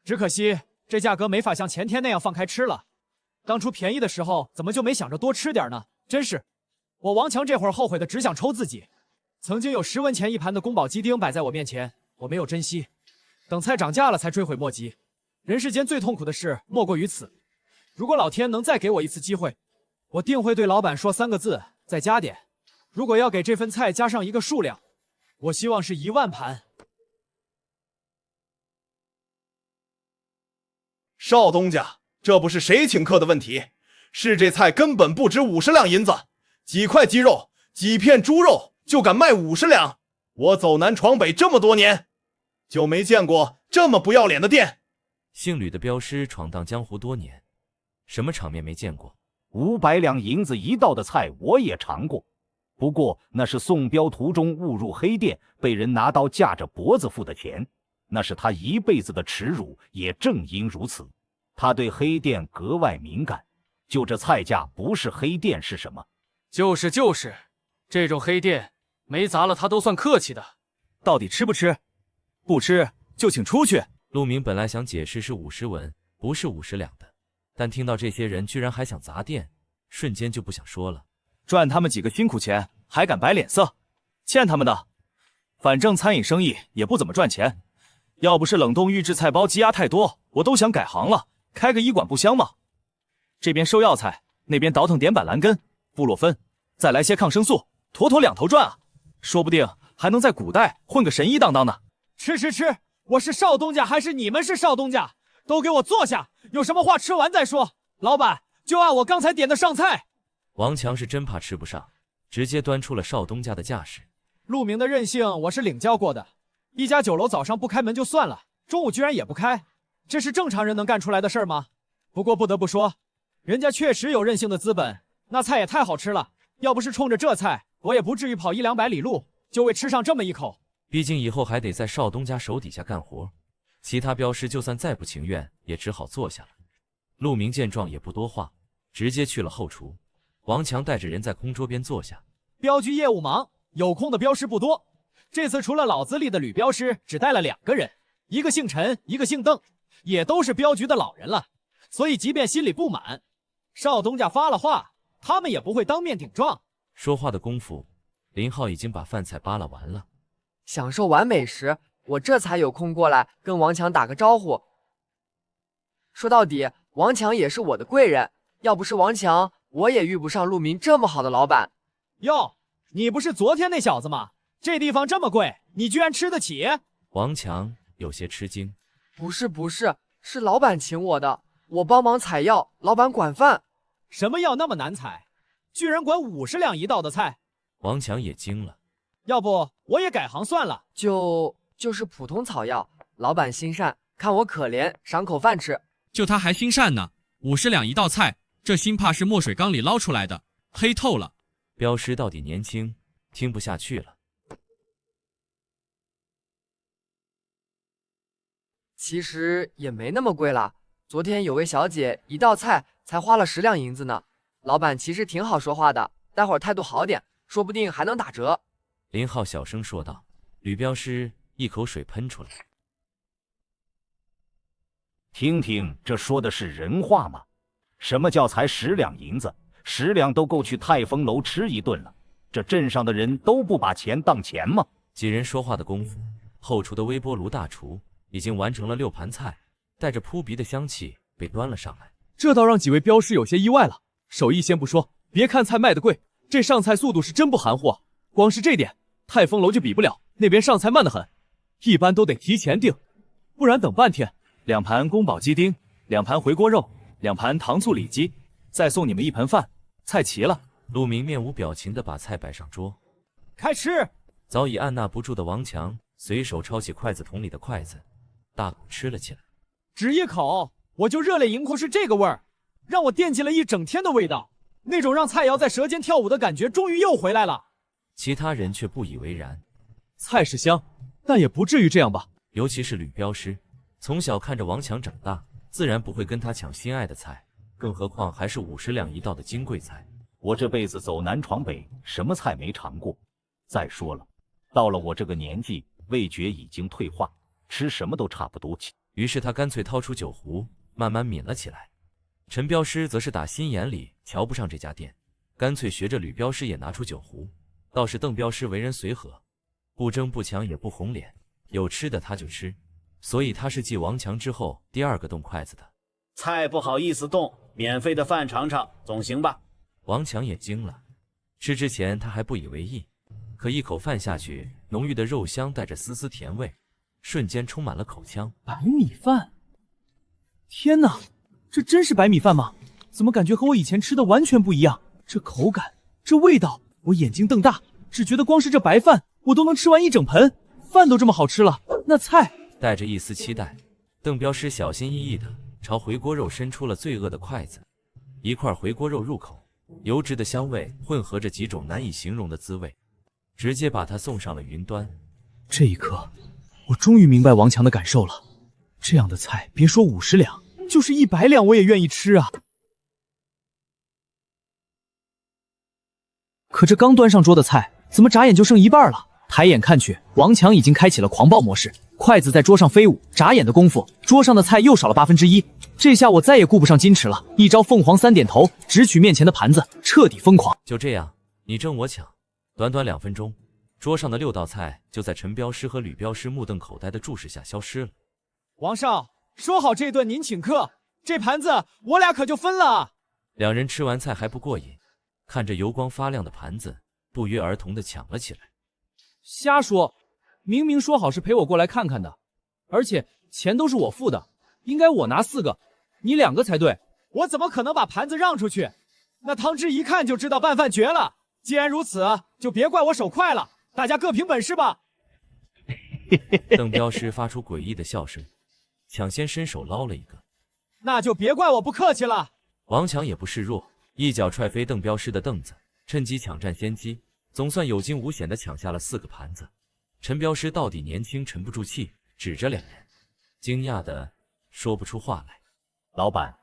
只可惜这价格没法像前天那样放开吃了。当初便宜的时候，怎么就没想着多吃点呢？真是，我王强这会儿后悔的只想抽自己。曾经有10文钱一盘的宫保鸡丁摆在我面前，我没有珍惜，等菜涨价了才追悔莫及。人世间最痛苦的事莫过于此。如果老天能再给我一次机会，我定会对老板说3个字：再加点。如果要给这份菜加上一个数量，我希望是1万盘。少东家，这不是谁请客的问题，是这菜根本不值50两银子，几块鸡肉，几片猪肉就敢卖50两？我走南闯北这么多年，就没见过这么不要脸的店。姓吕的镖师闯荡江湖多年，什么场面没见过？500两银子一道的菜我也尝过，不过那是送镖途中误入黑店，被人拿刀架着脖子付的钱，那是他一辈子的耻辱。也正因如此，他对黑店格外敏感。就这菜价不是黑店是什么？就是，这种黑店没砸了他都算客气的。到底吃不吃？不吃就请出去。陆明本来想解释是50文，不是50两的，但听到这些人居然还想砸店，瞬间就不想说了。赚他们几个辛苦钱，还敢摆脸色？欠他们的。反正餐饮生意也不怎么赚钱，要不是冷冻预制菜包积压太多，我都想改行了，开个医馆不香吗？这边收药材，那边倒腾碘板蓝根、布洛芬，再来些抗生素，妥妥2头赚啊！说不定还能在古代混个神医当当呢。吃，我是少东家还是你们是少东家？都给我坐下，有什么话吃完再说。老板，就按我刚才点的上菜。王强是真怕吃不上，直接端出了少东家的架势。陆明的任性我是领教过的，一家酒楼早上不开门就算了，中午居然也不开，这是正常人能干出来的事儿吗？不过不得不说，人家确实有任性的资本，那菜也太好吃了，要不是冲着这菜，我也不至于跑100-200里路，就为吃上这么一口。毕竟以后还得在少东家手底下干活，其他镖师就算再不情愿，也只好坐下了。陆明见状也不多话，直接去了后厨。王强带着人在空桌边坐下。镖局业务忙，有空的镖师不多，这次除了老资历的吕镖师，只带了2个人，一个姓陈，一个姓邓，也都是镖局的老人了，所以即便心里不满，少东家发了话，他们也不会当面顶撞。说话的功夫，林浩已经把饭菜扒拉完了。享受完美食，我这才有空过来跟王强打个招呼。说到底，王强也是我的贵人，要不是王强，我也遇不上陆明这么好的老板。哟，你不是昨天那小子吗？这地方这么贵，你居然吃得起？王强有些吃惊。不是，是老板请我的，我帮忙采药，老板管饭。什么药那么难采？居然管50两一道的菜？王强也惊了。要不我也改行算了。就是普通草药，老板心善，看我可怜，赏口饭吃。就他还心善呢，50两一道菜，这心怕是墨水缸里捞出来的，黑透了。镖师到底年轻，听不下去了。其实也没那么贵啦，昨天有位小姐一道菜才花了10两银子呢。老板其实挺好说话的，待会儿态度好点，说不定还能打折。林浩小声说道。吕镖师一口水喷出来。听听，这说的是人话吗？什么叫才10两银子？10两都够去泰丰楼吃一顿了。这镇上的人都不把钱当钱吗？几人说话的功夫，后厨的微波炉大厨已经完成了6盘菜，带着扑鼻的香气被端了上来。这倒让几位镖师有些意外了。手艺先不说，别看菜卖得贵，这上菜速度是真不含糊啊。光是这点，泰丰楼就比不了，那边上菜慢得很，一般都得提前订，不然等半天。2盘宫保鸡丁，2盘回锅肉，2盘糖醋里脊，再送你们1盆饭，菜齐了。陆明面无表情地把菜摆上桌，开吃。早已按捺不住的王强随手抄起筷子筒里的筷子，大口吃了起来。只一口，我就热泪盈眶，是这个味儿，让我惦记了一整天的味道，那种让菜肴在舌尖跳舞的感觉终于又回来了。其他人却不以为然。菜是香，但也不至于这样吧。尤其是吕镖师，从小看着王强长大，自然不会跟他抢心爱的菜，更何况还是50两一道的金贵菜。我这辈子走南闯北，什么菜没尝过？再说了，到了我这个年纪，味觉已经退化，吃什么都差不多。于是他干脆掏出酒壶，慢慢抿了起来。陈镖师则是打心眼里瞧不上这家店，干脆学着吕镖师也拿出酒壶。倒是邓镖师为人随和，不争不抢也不红脸，有吃的他就吃，所以他是继王强之后第2个动筷子的。菜不好意思动，免费的饭尝尝总行吧？王强也惊了，吃之前他还不以为意，可一口饭下去，浓郁的肉香带着丝丝甜味，瞬间充满了口腔。白米饭，天哪，这真是白米饭吗？怎么感觉和我以前吃的完全不一样？这口感，这味道，我眼睛瞪大，只觉得光是这白饭，我都能吃完1整盆。饭都这么好吃了，那菜……带着一丝期待，邓镖师小心翼翼地朝回锅肉伸出了罪恶的筷子。一块回锅肉入口，油脂的香味混合着几种难以形容的滋味，直接把他送上了云端。这一刻，我终于明白王强的感受了。这样的菜，别说50两，就是100两我也愿意吃啊！可这刚端上桌的菜，怎么眨眼就剩一半了？抬眼看去，王强已经开启了狂暴模式，筷子在桌上飞舞，眨眼的功夫，桌上的菜又少了1/8。这下我再也顾不上矜持了，一招凤凰3点头，直取面前的盘子，彻底疯狂。就这样，你争我抢，短短2分钟，桌上的6道菜就在陈镖师和吕镖师目瞪口呆的注视下消失了。王少，说好这顿您请客，这盘子我俩可就分了。2人吃完菜还不过瘾，看着油光发亮的盘子，不约而同的抢了起来。瞎说，明明说好是陪我过来看看的，而且钱都是我付的，应该我拿4个，你2个才对。我怎么可能把盘子让出去？那汤汁一看就知道拌饭绝了。既然如此，就别怪我手快了，大家各凭本事吧。邓镖师发出诡异的笑声，抢先伸手捞了一个。那就别怪我不客气了。王强也不示弱，一脚踹飞邓镖师的凳子，趁机抢占先机，总算有惊无险地抢下了4个盘子。陈镖师到底年轻沉不住气，指着2人，惊讶的说不出话来。老板，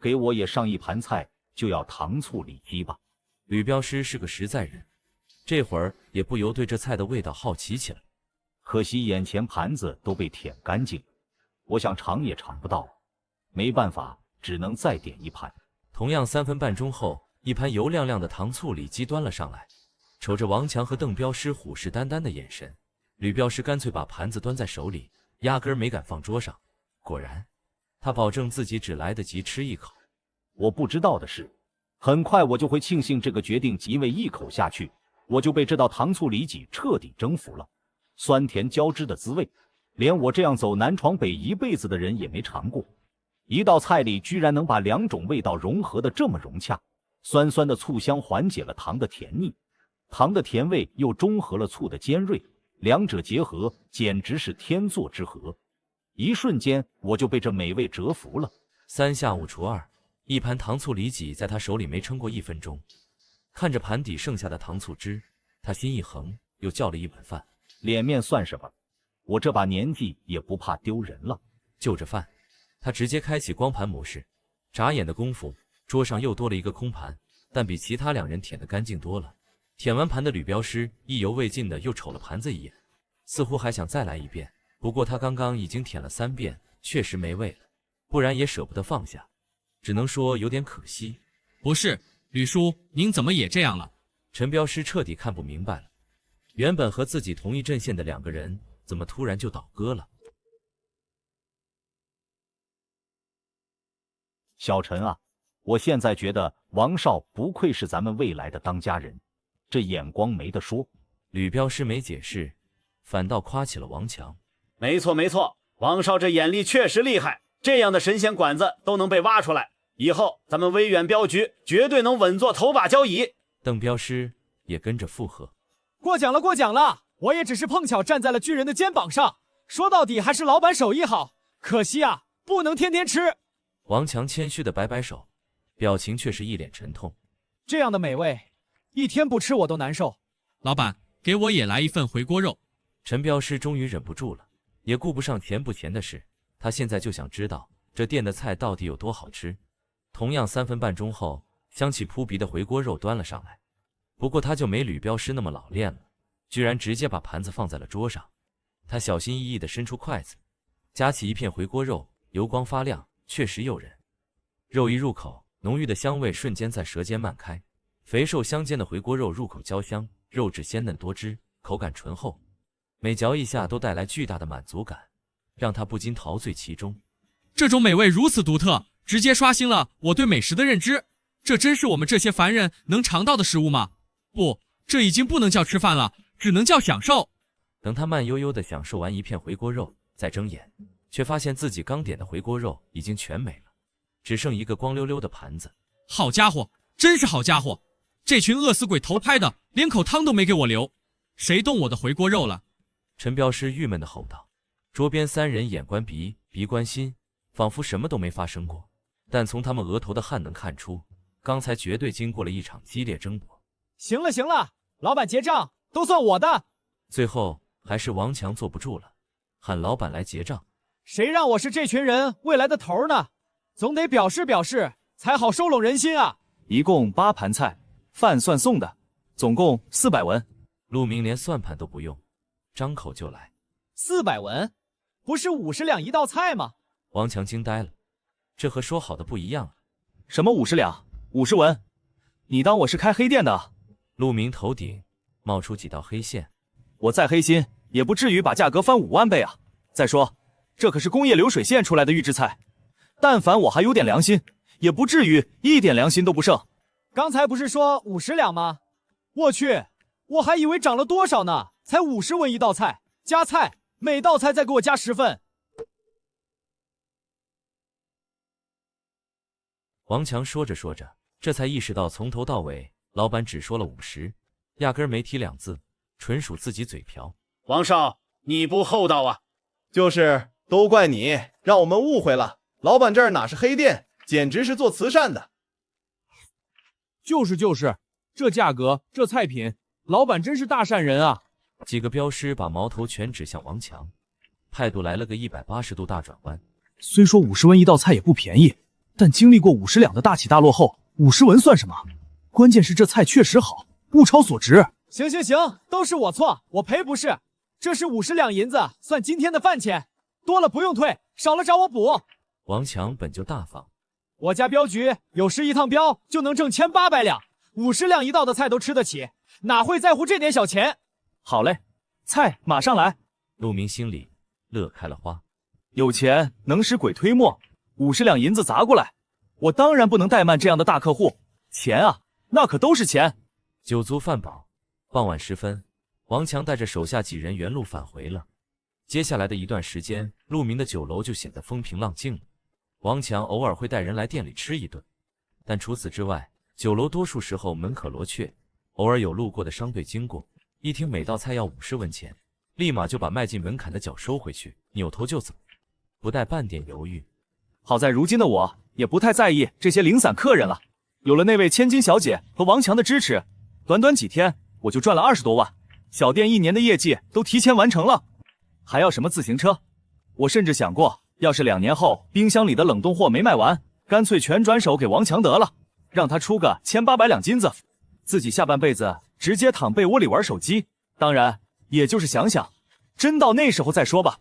给我也上1盘菜，就要糖醋里脊吧。吕镖师是个实在人，这会儿也不由对这菜的味道好奇起来。可惜眼前盘子都被舔干净，我想尝也尝不到，没办法，只能再点1盘。同样3分半钟后，1盘油亮亮的糖醋里脊端了上来。瞅着王强和邓镖师虎视眈眈的眼神，吕镖师干脆把盘子端在手里，压根儿没敢放桌上。果然，他保证自己只来得及吃1口。我不知道的是，很快我就会庆幸这个决定，因为1口下去，我就被这道糖醋里脊彻底征服了。酸甜交织的滋味，连我这样走南闯北一辈子的人也没尝过。一道菜里居然能把2种味道融合得这么融洽，酸酸的醋香缓解了糖的甜腻，糖的甜味又中和了醋的尖锐，两者结合简直是天作之合。一瞬间我就被这美味折服了。3下5除2，1盘糖醋里脊在他手里没撑过1分钟。看着盘底剩下的糖醋汁，他心一横，又叫了1碗饭。脸面算什么？我这把年纪也不怕丢人了。就着饭，他直接开启光盘模式，眨眼的功夫，桌上又多了1个空盘，但比其他2人舔得干净多了。舔完盘的吕镖师意犹未尽的又瞅了盘子一眼，似乎还想再来1遍。不过他刚刚已经舔了3遍，确实没味了，不然也舍不得放下。只能说有点可惜。不是，吕叔，您怎么也这样了？陈镖师彻底看不明白了，原本和自己同一阵线的2个人，怎么突然就倒戈了？小陈啊，我现在觉得王少不愧是咱们未来的当家人，这眼光没得说。吕镖师没解释，反倒夸起了王强。没错没错，王少这眼力确实厉害，这样的神仙馆子都能被挖出来，以后咱们威远镖局绝对能稳坐头把交椅。邓镖师也跟着附和。过奖了，过奖了，我也只是碰巧站在了巨人的肩膀上，说到底还是老板手艺好，可惜啊，不能天天吃。王强谦虚的摆摆手，表情却是一脸沉痛。这样的美味，一天不吃我都难受。老板，给我也来一份回锅肉。陈镖师终于忍不住了，也顾不上钱不钱的事，他现在就想知道这店的菜到底有多好吃。同样3分半钟后，香气扑鼻的回锅肉端了上来。不过他就没吕镖师那么老练了，居然直接把盘子放在了桌上。他小心翼翼地伸出筷子，夹起一片回锅肉，油光发亮，确实诱人。肉一入口，浓郁的香味瞬间在舌尖漫开，肥瘦相间的回锅肉入口焦香，肉质鲜嫩多汁，口感醇厚，每嚼一下都带来巨大的满足感，让他不禁陶醉其中。这种美味如此独特，直接刷新了我对美食的认知。这真是我们这些凡人能尝到的食物吗？不，这已经不能叫吃饭了，只能叫享受。等他慢悠悠地享受完一片回锅肉，再睁眼，却发现自己刚点的回锅肉已经全没了，只剩一个光溜溜的盘子。好家伙，真是好家伙！这群饿死鬼投胎的，连口汤都没给我留，谁动我的回锅肉了？陈镖师郁闷地吼道。桌边3人眼观鼻，鼻观心，仿佛什么都没发生过，但从他们额头的汗能看出，刚才绝对经过了一场激烈争夺。行了行了，老板结账，都算我的。最后还是王强坐不住了，喊老板来结账。谁让我是这群人未来的头呢？总得表示表示，才好收拢人心啊！一共8盘菜，饭算送的，总共400文。陆明连算盘都不用，张口就来。400文，不是50两一道菜吗？王强惊呆了，这和说好的不一样啊！什么50两，50文？你当我是开黑店的？陆明头顶冒出几道黑线。我再黑心，也不至于把价格翻5万倍啊！再说，这可是工业流水线出来的预制菜，但凡我还有点良心，也不至于一点良心都不剩。刚才不是说50两吗？我去，我还以为涨了多少呢，才50文一道菜，加菜，每道菜再给我加10份。王强说着说着，这才意识到从头到尾老板只说了50，压根儿没提2字，纯属自己嘴瓢。王少，你不厚道啊！就是都怪你，让我们误会了。老板这儿哪是黑店，简直是做慈善的。就是，这价格，这菜品，老板真是大善人啊！几个镖师把矛头全指向王强，态度来了个180度大转弯。虽说50文一道菜也不便宜，但经历过50两的大起大落后，50文算什么？关键是这菜确实好，物超所值。行，都是我错，我赔不是。这是50两银子，算今天的饭钱，多了不用退，少了找我补。王强本就大方，我家镖局有时一趟镖就能挣1800两，50两一道的菜都吃得起，哪会在乎这点小钱？好嘞，菜马上来。陆明心里乐开了花，有钱能使鬼推磨，50两银子砸过来，我当然不能怠慢这样的大客户。钱啊，那可都是钱。酒足饭饱，傍晚时分，王强带着手下几人原路返回了。接下来的一段时间，陆明的酒楼就显得风平浪静了。王强偶尔会带人来店里吃一顿，但除此之外，酒楼多数时候门可罗雀。偶尔有路过的商队经过，一听每道菜要50文钱，立马就把迈进门槛的脚收回去，扭头就走，不带半点犹豫。好在如今的我也不太在意这些零散客人了，有了那位千金小姐和王强的支持，短短几天我就赚了20多万，小店1年的业绩都提前完成了。还要什么自行车？我甚至想过，要是2年后冰箱里的冷冻货没卖完，干脆全转手给王强得了，让他出个1800两金子，自己下半辈子直接躺被窝里玩手机。当然，也就是想想，真到那时候再说吧。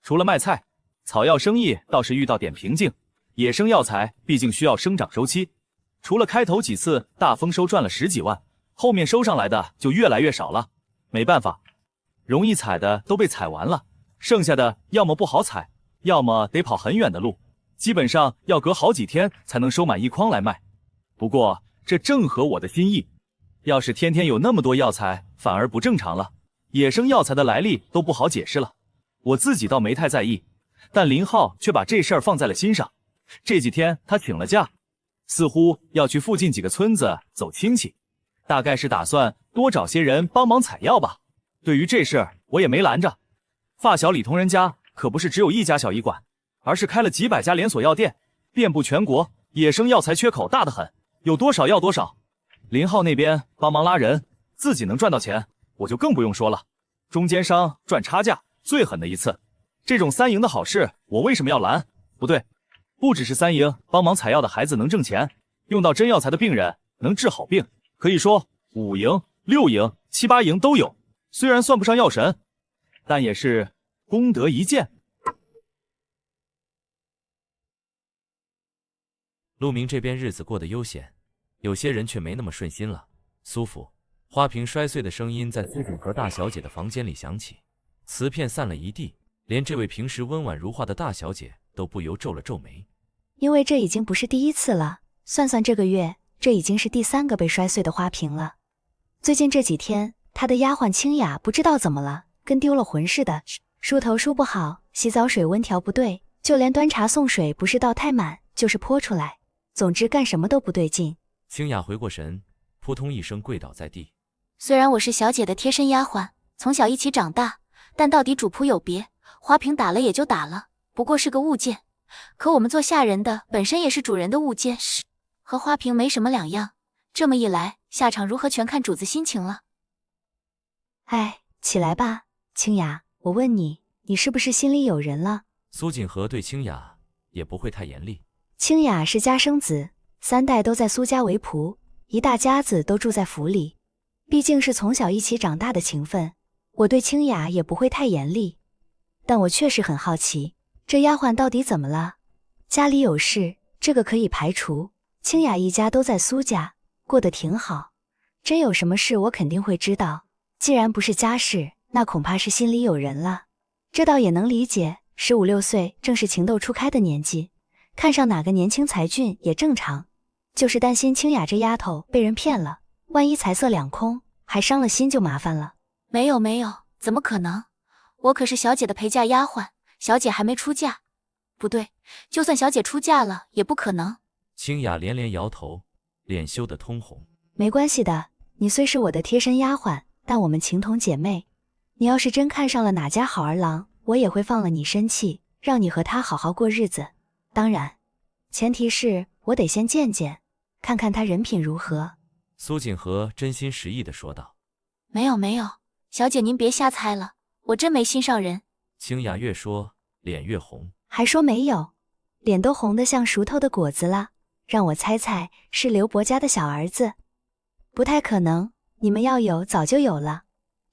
除了卖菜，草药生意倒是遇到点瓶颈，野生药材毕竟需要生长周期，除了开头几次大丰收赚了10几万，后面收上来的就越来越少了。没办法，容易采的都被采完了，剩下的要么不好采，要么得跑很远的路，基本上要隔好几天才能收满一筐来卖。不过这正合我的心意，要是天天有那么多药材，反而不正常了。野生药材的来历都不好解释了，我自己倒没太在意，但林浩却把这事儿放在了心上。这几天他请了假，似乎要去附近几个村子走亲戚，大概是打算多找些人帮忙采药吧。对于这事儿我也没拦着，发小李同人家可不是只有一家小医馆，而是开了几百家连锁药店，遍布全国，野生药材缺口大得很，有多少要多少。林浩那边帮忙拉人，自己能赚到钱，我就更不用说了。中间商赚差价最狠的一次，这种3赢的好事我为什么要拦？不对，不只是3赢，帮忙采药的孩子能挣钱，用到真药材的病人能治好病，可以说5赢、6赢、7、8赢都有。虽然算不上药神，但也是功德一件。陆明这边日子过得悠闲，有些人却没那么顺心了。苏府，花瓶摔碎的声音在苏锦和大小姐的房间里响起，瓷片散了一地，连这位平时温婉如画的大小姐都不由皱了皱眉。因为这已经不是第1次了，算算这个月，这已经是第3个被摔碎的花瓶了。最近这几天，他的丫鬟清雅不知道怎么了，跟丢了魂似的，梳头梳不好，洗澡水温调不对，就连端茶送水不是倒太满，就是泼出来，总之干什么都不对劲。清雅回过神，扑通一声跪倒在地。虽然我是小姐的贴身丫鬟，从小一起长大，但到底主仆有别，花瓶打了也就打了，不过是个物件。可我们做下人的本身也是主人的物件，和花瓶没什么两样。这么一来，下场如何全看主子心情了。哎，起来吧，清雅，我问你，你是不是心里有人了？苏锦和对清雅也不会太严厉。清雅是家生子，3代都在苏家为仆，一大家子都住在府里，毕竟是从小一起长大的情分，我对清雅也不会太严厉。但我确实很好奇，这丫鬟到底怎么了？家里有事，这个可以排除。清雅一家都在苏家，过得挺好。真有什么事，我肯定会知道。既然不是家事，那恐怕是心里有人了。这倒也能理解，15、16岁正是情窦初开的年纪，看上哪个年轻才俊也正常。就是担心清雅这丫头被人骗了，万一财色两空，还伤了心就麻烦了。没有没有，怎么可能？我可是小姐的陪嫁丫鬟，小姐还没出嫁。不对，就算小姐出嫁了，也不可能。清雅连连摇头，脸羞得通红。没关系的，你虽是我的贴身丫鬟，但我们情同姐妹。你要是真看上了哪家好儿郎，我也会放了你身契，让你和他好好过日子。当然，前提是我得先见见，看看他人品如何。苏锦和真心实意地说道。没有没有，小姐您别瞎猜了，我真没心上人。清雅越说脸越红。还说没有？脸都红得像熟透的果子了。让我猜猜，是刘伯家的小儿子？不太可能，你们要有早就有了。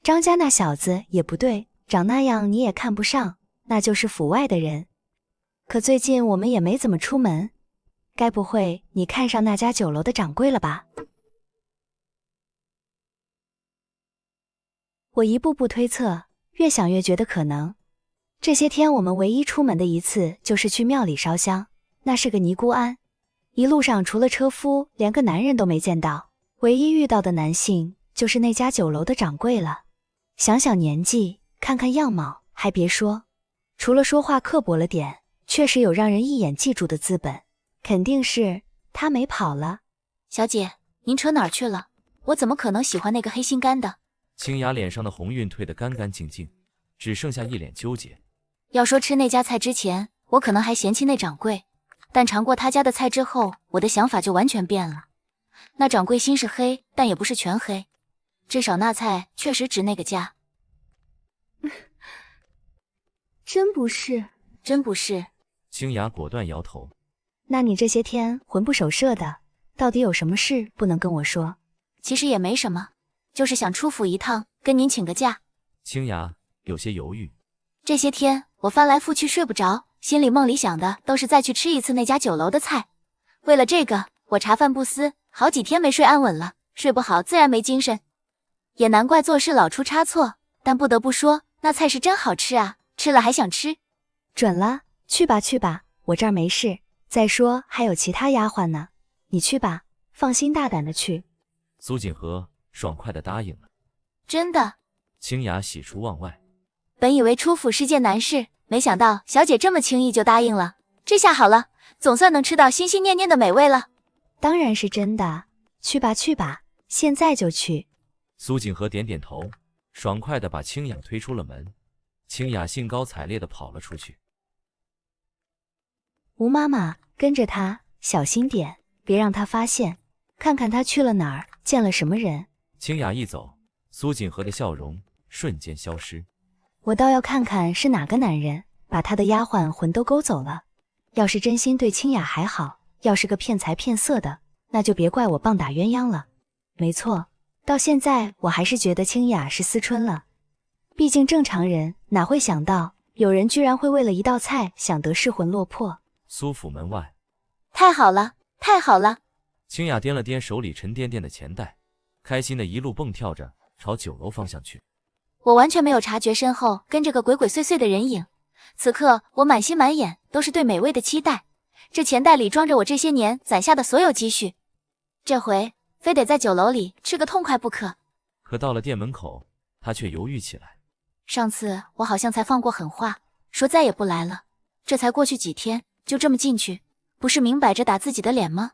张家那小子也不对，长那样你也看不上，那就是府外的人。可最近我们也没怎么出门，该不会你看上那家酒楼的掌柜了吧？我一步步推测，越想越觉得可能。这些天我们唯一出门的一次就是去庙里烧香，那是个尼姑庵。一路上除了车夫，连个男人都没见到，唯一遇到的男性就是那家酒楼的掌柜了。想想年纪，看看样貌，还别说，除了说话刻薄了点，确实有让人一眼记住的资本，肯定是他没跑了。小姐，您扯哪儿去了？我怎么可能喜欢那个黑心肝的？清雅脸上的红晕退得干干净净，只剩下一脸纠结。要说吃那家菜之前，我可能还嫌弃那掌柜，但尝过他家的菜之后，我的想法就完全变了。那掌柜心是黑，但也不是全黑，至少那菜确实值那个价。真不是，真不是。清雅果断摇头。那你这些天魂不守舍的，到底有什么事不能跟我说？其实也没什么，就是想出府一趟，跟您请个假。清雅有些犹豫。这些天我翻来覆去睡不着，心里梦里想的都是再去吃一次那家酒楼的菜。为了这个，我茶饭不思，好几天没睡安稳了，睡不好自然没精神。也难怪做事老出差错，但不得不说，那菜是真好吃啊，吃了还想吃。准了，去吧去吧，我这儿没事。再说还有其他丫鬟呢，你去吧，放心大胆的去。苏锦和爽快地答应了。真的？清雅喜出望外。本以为出府是件难事，没想到小姐这么轻易就答应了。这下好了，总算能吃到心心念念的美味了。当然是真的，去吧去吧，现在就去。苏锦和点点头，爽快地把清雅推出了门。清雅兴高采烈地跑了出去。吴妈妈，跟着她，小心点，别让她发现。看看她去了哪儿，见了什么人。清雅一走，苏锦和的笑容瞬间消失。我倒要看看是哪个男人把他的丫鬟魂都勾走了。要是真心对清雅还好，要是个骗财骗色的，那就别怪我棒打鸳鸯了。没错，到现在我还是觉得清雅是思春了。毕竟正常人哪会想到，有人居然会为了一道菜想得失魂落魄。苏府门外，太好了，太好了！清雅掂了掂手里沉甸甸的钱袋，开心的一路蹦跳着朝酒楼方向去。我完全没有察觉身后跟着个鬼鬼祟祟的人影，此刻我满心满眼都是对美味的期待。这钱袋里装着我这些年攒下的所有积蓄，这回非得在酒楼里吃个痛快不可。可到了店门口，他却犹豫起来。上次我好像才放过狠话，说再也不来了，这才过去几天，就这么进去，不是明摆着打自己的脸吗？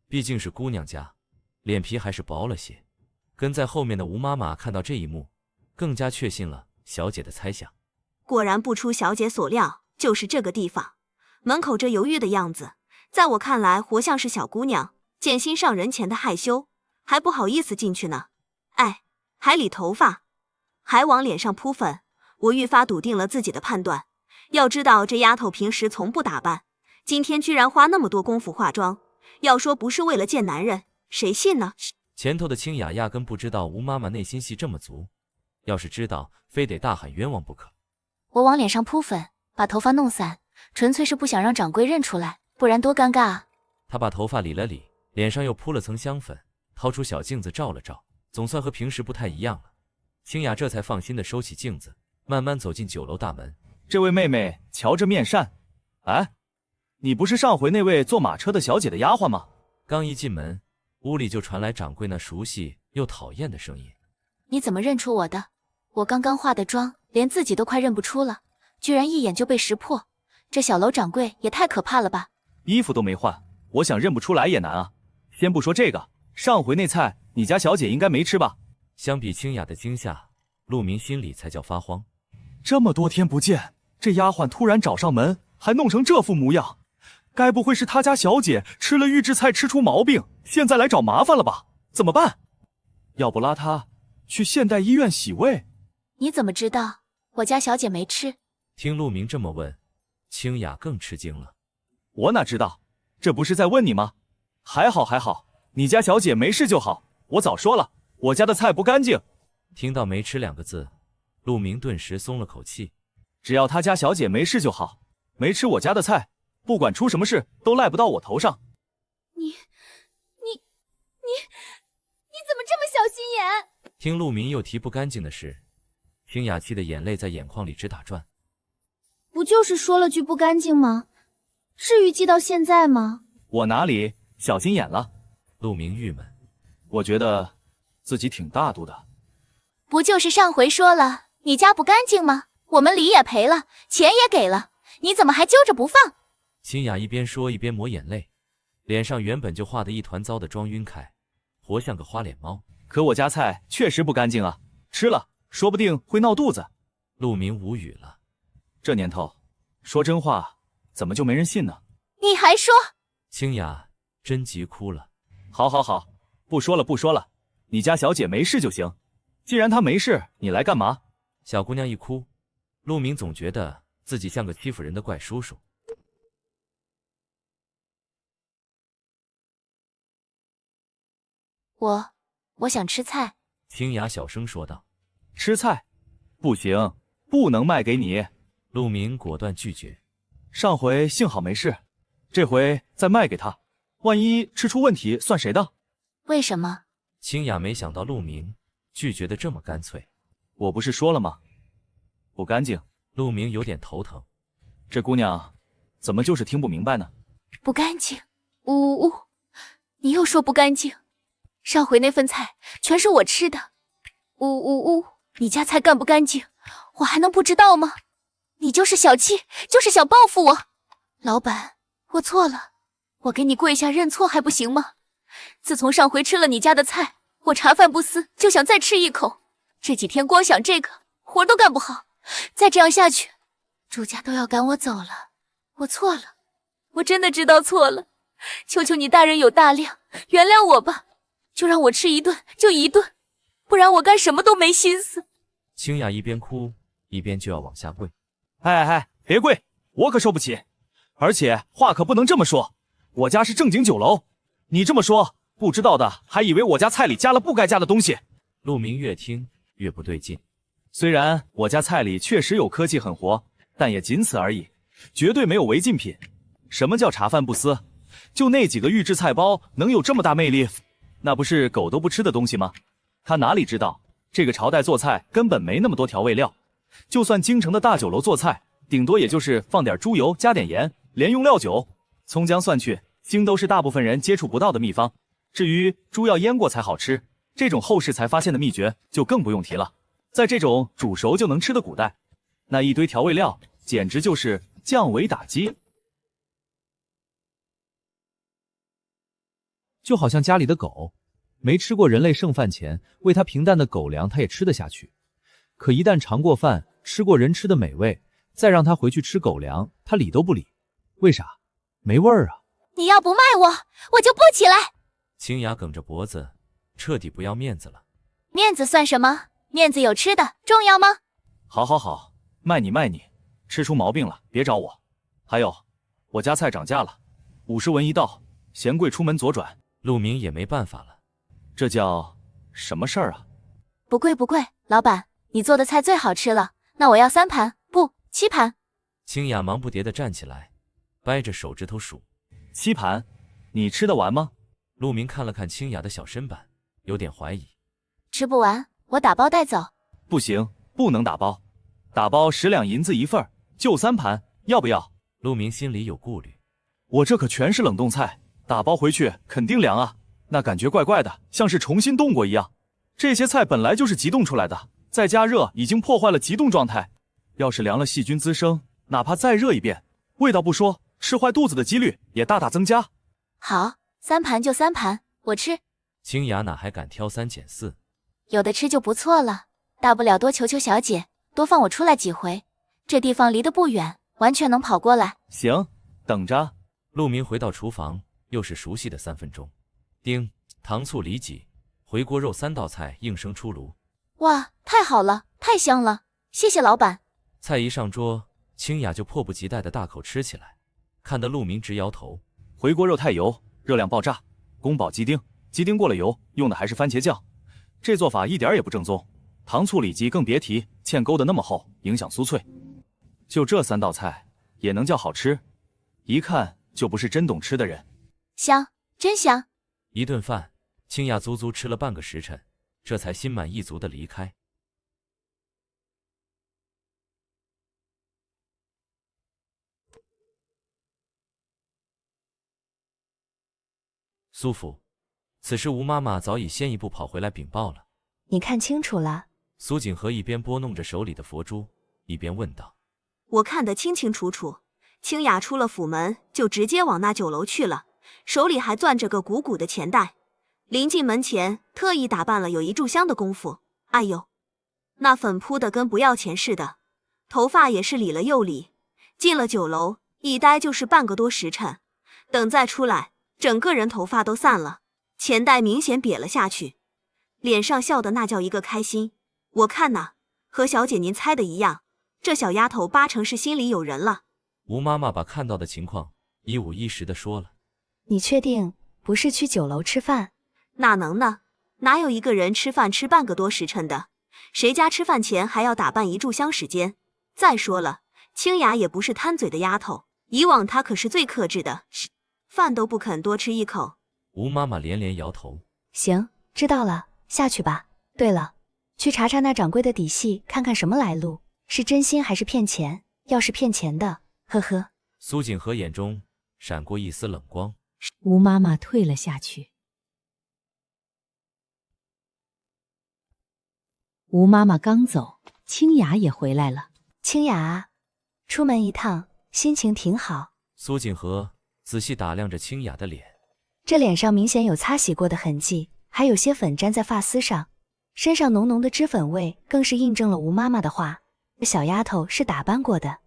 毕竟是姑娘家，脸皮还是薄了些。跟在后面的吴妈妈看到这一幕，更加确信了小姐的猜想。果然不出小姐所料，就是这个地方。门口这犹豫的样子，在我看来活像是小姑娘见心上人前的害羞，还不好意思进去呢。哎，还理头发，还往脸上扑粉。我愈发笃定了自己的判断。要知道这丫头平时从不打扮，今天居然花那么多功夫化妆，要说不是为了见男人，谁信呢？前头的清雅压根不知道吴妈妈内心戏这么足，要是知道，非得大喊冤枉不可。我往脸上扑粉，把头发弄散，纯粹是不想让掌柜认出来，不然多尴尬啊。他把头发理了理，脸上又铺了层香粉，掏出小镜子照了照，总算和平时不太一样了。清雅这才放心地收起镜子，慢慢走进酒楼大门。这位妹妹瞧着面善，哎，你不是上回那位坐马车的小姐的丫鬟吗？刚一进门，屋里就传来掌柜那熟悉又讨厌的声音。你怎么认出我的？我刚刚化的妆，连自己都快认不出了，居然一眼就被识破。这小楼掌柜也太可怕了吧！衣服都没换，我想认不出来也难啊。先不说这个，上回那菜你家小姐应该没吃吧？相比清雅的惊吓，陆明心里才叫发慌。这么多天不见，这丫鬟突然找上门，还弄成这副模样，该不会是他家小姐吃了预制菜吃出毛病，现在来找麻烦了吧？怎么办？要不拉她去现代医院洗胃？你怎么知道我家小姐没吃？听陆明这么问，清雅更吃惊了。我哪知道，这不是在问你吗？还好还好，你家小姐没事就好。我早说了，我家的菜不干净。听到没吃两个字，陆明顿时松了口气。只要他家小姐没事就好，没吃我家的菜，不管出什么事都赖不到我头上。你怎么这么小心眼？听陆明又提不干净的事，清雅气的眼泪在眼眶里直打转。不就是说了句不干净吗？至于记到现在吗？我哪里小心眼了？陆明郁闷，我觉得自己挺大度的。不就是上回说了你家不干净吗？我们礼也赔了，钱也给了，你怎么还揪着不放？清雅一边说一边抹眼泪，脸上原本就画得一团糟的妆晕开，活像个花脸猫。可我家菜确实不干净啊，吃了说不定会闹肚子。陆明无语了，这年头说真话怎么就没人信呢？你还说？清雅真急哭了。好好好，不说了不说了，你家小姐没事就行。既然她没事，你来干嘛？小姑娘一哭，陆明总觉得自己像个欺负人的怪叔叔。我想吃菜。清雅小声说道。吃菜？不行，不能卖给你。陆明果断拒绝。上回幸好没事，这回再卖给他，万一吃出问题算谁的？为什么？清雅没想到陆明拒绝的这么干脆。我不是说了吗？不干净。陆明有点头疼。这姑娘怎么就是听不明白呢？不干净。呜呜呜，你又说不干净。上回那份菜全是我吃的。呜呜呜，你家菜干不干净，我还能不知道吗？你就是小气，就是想报复我。老板，我错了，我给你跪下认错还不行吗？自从上回吃了你家的菜，我茶饭不思，就想再吃一口。这几天光想这个，活都干不好。再这样下去，朱家都要赶我走了。我错了，我真的知道错了。求求你大人有大量，原谅我吧。就让我吃一顿就一顿，不然我干什么都没心思。清雅一边哭一边就要往下跪。哎，别跪，我可受不起。而且话可不能这么说，我家是正经酒楼，你这么说，不知道的还以为我家菜里加了不该加的东西。陆明越听越不对劲。虽然我家菜里确实有科技狠活，但也仅此而已，绝对没有违禁品。什么叫茶饭不思？就那几个预制菜包能有这么大魅力？那不是狗都不吃的东西吗？他哪里知道，这个朝代做菜根本没那么多调味料。就算京城的大酒楼做菜，顶多也就是放点猪油，加点盐，连用料酒、葱姜蒜去，经都是大部分人接触不到的秘方。至于猪要腌过才好吃，这种后世才发现的秘诀就更不用提了。在这种煮熟就能吃的古代，那一堆调味料简直就是降维打击。就好像家里的狗，没吃过人类剩饭前喂它平淡的狗粮，它也吃得下去。可一旦尝过饭，吃过人吃的美味，再让它回去吃狗粮，它理都不理。为啥？没味儿啊！你要不卖我，我就不起来。清雅梗着脖子，彻底不要面子了。面子算什么？面子有吃的重要吗？好，卖你，吃出毛病了别找我。还有，我家菜涨价了，50文一道，嫌贵出门左转。陆明也没办法了，这叫什么事儿啊？不贵，老板，你做的菜最好吃了，那我要3盘，不7盘。清雅忙不迭地站起来，掰着手指头数。7盘，你吃得完吗？陆明看了看清雅的小身板，有点怀疑。吃不完，我打包带走。不行，不能打包，打包10两银子一份，就3盘，要不要？陆明心里有顾虑，我这可全是冷冻菜，打包回去肯定凉啊，那感觉怪怪的，像是重新冻过一样。这些菜本来就是急冻出来的，再加热已经破坏了急冻状态，要是凉了细菌滋生，哪怕再热一遍，味道不说，吃坏肚子的几率也大大增加。好，3盘就3盘，我吃。清雅哪还敢挑3拣4，有的吃就不错了，大不了多求求小姐，多放我出来几回。这地方离得不远，完全能跑过来。行，等着。陆明回到厨房，又是熟悉的3分钟。丁，糖醋里脊、回锅肉3道菜应声出炉。哇，太好了，太香了，谢谢老板。菜一上桌，清雅就迫不及待地大口吃起来，看得陆明直摇头。回锅肉太油，热量爆炸，宫保鸡丁，鸡丁过了油，用的还是番茄酱，这做法一点也不正宗。糖醋里脊更别提，芡勾的那么厚，影响酥脆。就这3道菜也能叫好吃，一看就不是真懂吃的人。香，真香。一顿饭，清雅足足吃了半个时辰，这才心满意足地离开。苏府，此时吴妈妈早已先一步跑回来禀报了。你看清楚了？苏景和一边拨弄着手里的佛珠，一边问道：“我看得清清楚楚，清雅出了府门就直接往那酒楼去了，手里还攥着个鼓鼓的钱袋。临进门前特意打扮了有一炷香的功夫。哎呦，那粉扑的跟不要钱似的，头发也是理了又理。进了酒楼一待就是半个多时辰，等再出来，整个人头发都散了，钱袋明显瘪了下去，脸上笑的那叫一个开心。我看呐，和小姐您猜的一样，这小丫头8成是心里有人了。”吴妈妈把看到的情况一五一十的说了。你确定不是去酒楼吃饭？哪能呢？哪有一个人吃饭吃半个多时辰的？谁家吃饭前还要打扮一炷香时间？再说了，清雅也不是贪嘴的丫头，以往她可是最克制的，饭都不肯多吃一口。吴妈妈连连摇头。行，知道了，下去吧。对了，去查查那掌柜的底细，看看什么来路，是真心还是骗钱。要是骗钱的，呵呵。苏锦和眼中闪过一丝冷光。吴妈妈退了下去。吴妈妈刚走，清雅也回来了。清雅，出门一趟，心情挺好。苏锦和仔细打量着清雅的脸，这脸上明显有擦洗过的痕迹，还有些粉粘在发丝上，身上浓浓的脂粉味更是印证了吴妈妈的话，这小丫头是打扮过的，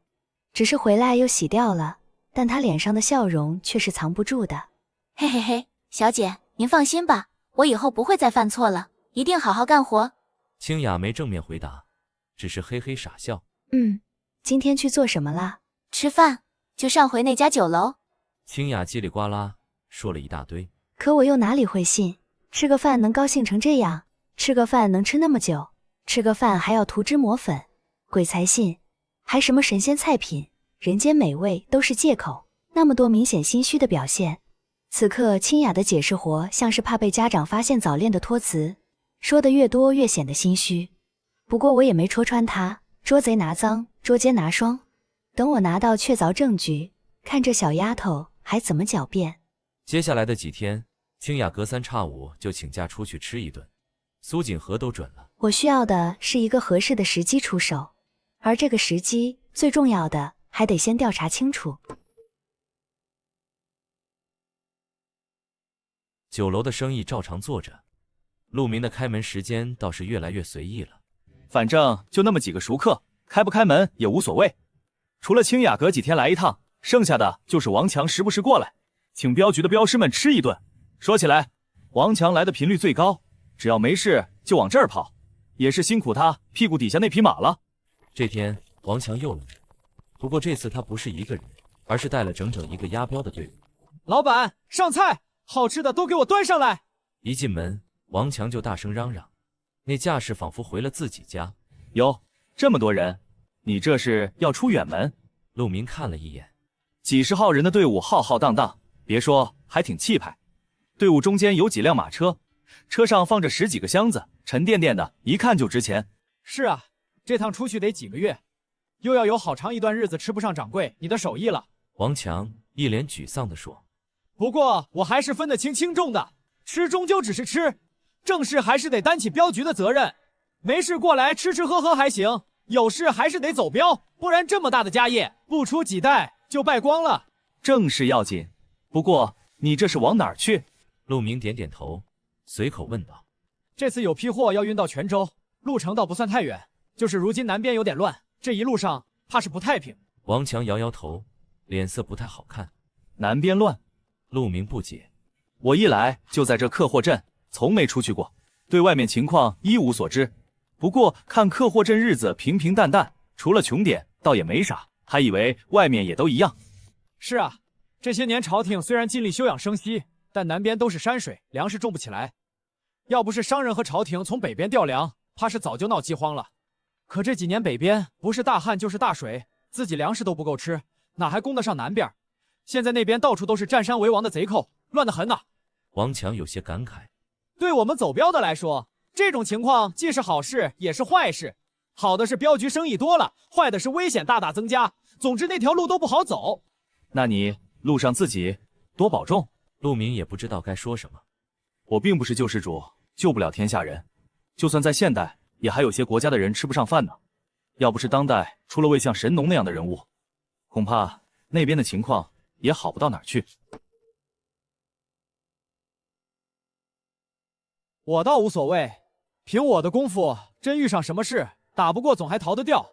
只是回来又洗掉了，但她脸上的笑容却是藏不住的。嘿嘿嘿，小姐，您放心吧，我以后不会再犯错了，一定好好干活。清雅没正面回答，只是嘿嘿傻笑。今天去做什么啦？吃饭，就上回那家酒楼。清雅叽里呱啦说了一大堆。可我又哪里会信？吃个饭能高兴成这样？吃个饭能吃那么久？吃个饭还要涂脂抹粉？鬼才信！还什么神仙菜品，人间美味都是借口，那么多明显心虚的表现。此刻清雅的解释活像是怕被家长发现早恋的托词，说的越多越显得心虚。不过我也没戳穿他，捉贼拿赃，捉奸拿双。等我拿到确凿证据，看这小丫头还怎么狡辩。接下来的几天，清雅隔三差五就请假出去吃一顿，苏锦和都准了。我需要的是一个合适的时机出手，而这个时机最重要的还得先调查清楚。酒楼的生意照常做着，陆明的开门时间倒是越来越随意了。反正就那么几个熟客，开不开门也无所谓。除了清雅隔几天来一趟，剩下的就是王强时不时过来，请镖局的镖师们吃一顿。说起来，王强来的频率最高，只要没事就往这儿跑，也是辛苦他屁股底下那匹马了。这天王强又来，不过这次他不是一个人，而是带了整整一个押镖的队伍。老板，上菜，好吃的都给我端上来。一进门，王强就大声嚷嚷，那架势仿佛回了自己家。哟，这么多人，你这是要出远门？陆明看了一眼，几十号人的队伍浩浩荡荡，别说还挺气派。队伍中间有几辆马车，车上放着10几个箱子，沉甸甸的，一看就值钱。是啊，这趟出去得几个月，又要有好长一段日子吃不上掌柜你的手艺了。王强一脸沮丧地说。不过我还是分得清轻重的，吃终究只是吃，正事还是得担起镖局的责任。没事过来吃吃喝喝还行，有事还是得走镖，不然这么大的家业不出几代就败光了。正事要紧，不过你这是往哪儿去？陆明点点头，随口问道。这次有批货要运到泉州，路程倒不算太远，就是如今南边有点乱，这一路上怕是不太平。王强摇摇头，脸色不太好看。南边乱？陆明不解。我一来就在这客货镇，从没出去过，对外面情况一无所知。不过看客货镇日子平平淡淡，除了穷点倒也没啥，还以为外面也都一样。是啊，这些年朝廷虽然尽力休养生息，但南边都是山水，粮食种不起来。要不是商人和朝廷从北边调粮，怕是早就闹饥荒了。可这几年北边不是大旱就是大水，自己粮食都不够吃，哪还供得上南边？现在那边到处都是占山为王的贼寇，乱得很呐。王强有些感慨。对我们走镖的来说，这种情况既是好事也是坏事。好的是镖局生意多了，坏的是危险大大增加。总之那条路都不好走。那你路上自己多保重。陆明也不知道该说什么。我并不是救世主，救不了天下人。就算在现代，也还有些国家的人吃不上饭呢。要不是当代出了位像神农那样的人物，恐怕那边的情况也好不到哪儿去。我倒无所谓，凭我的功夫，真遇上什么事，打不过总还逃得掉。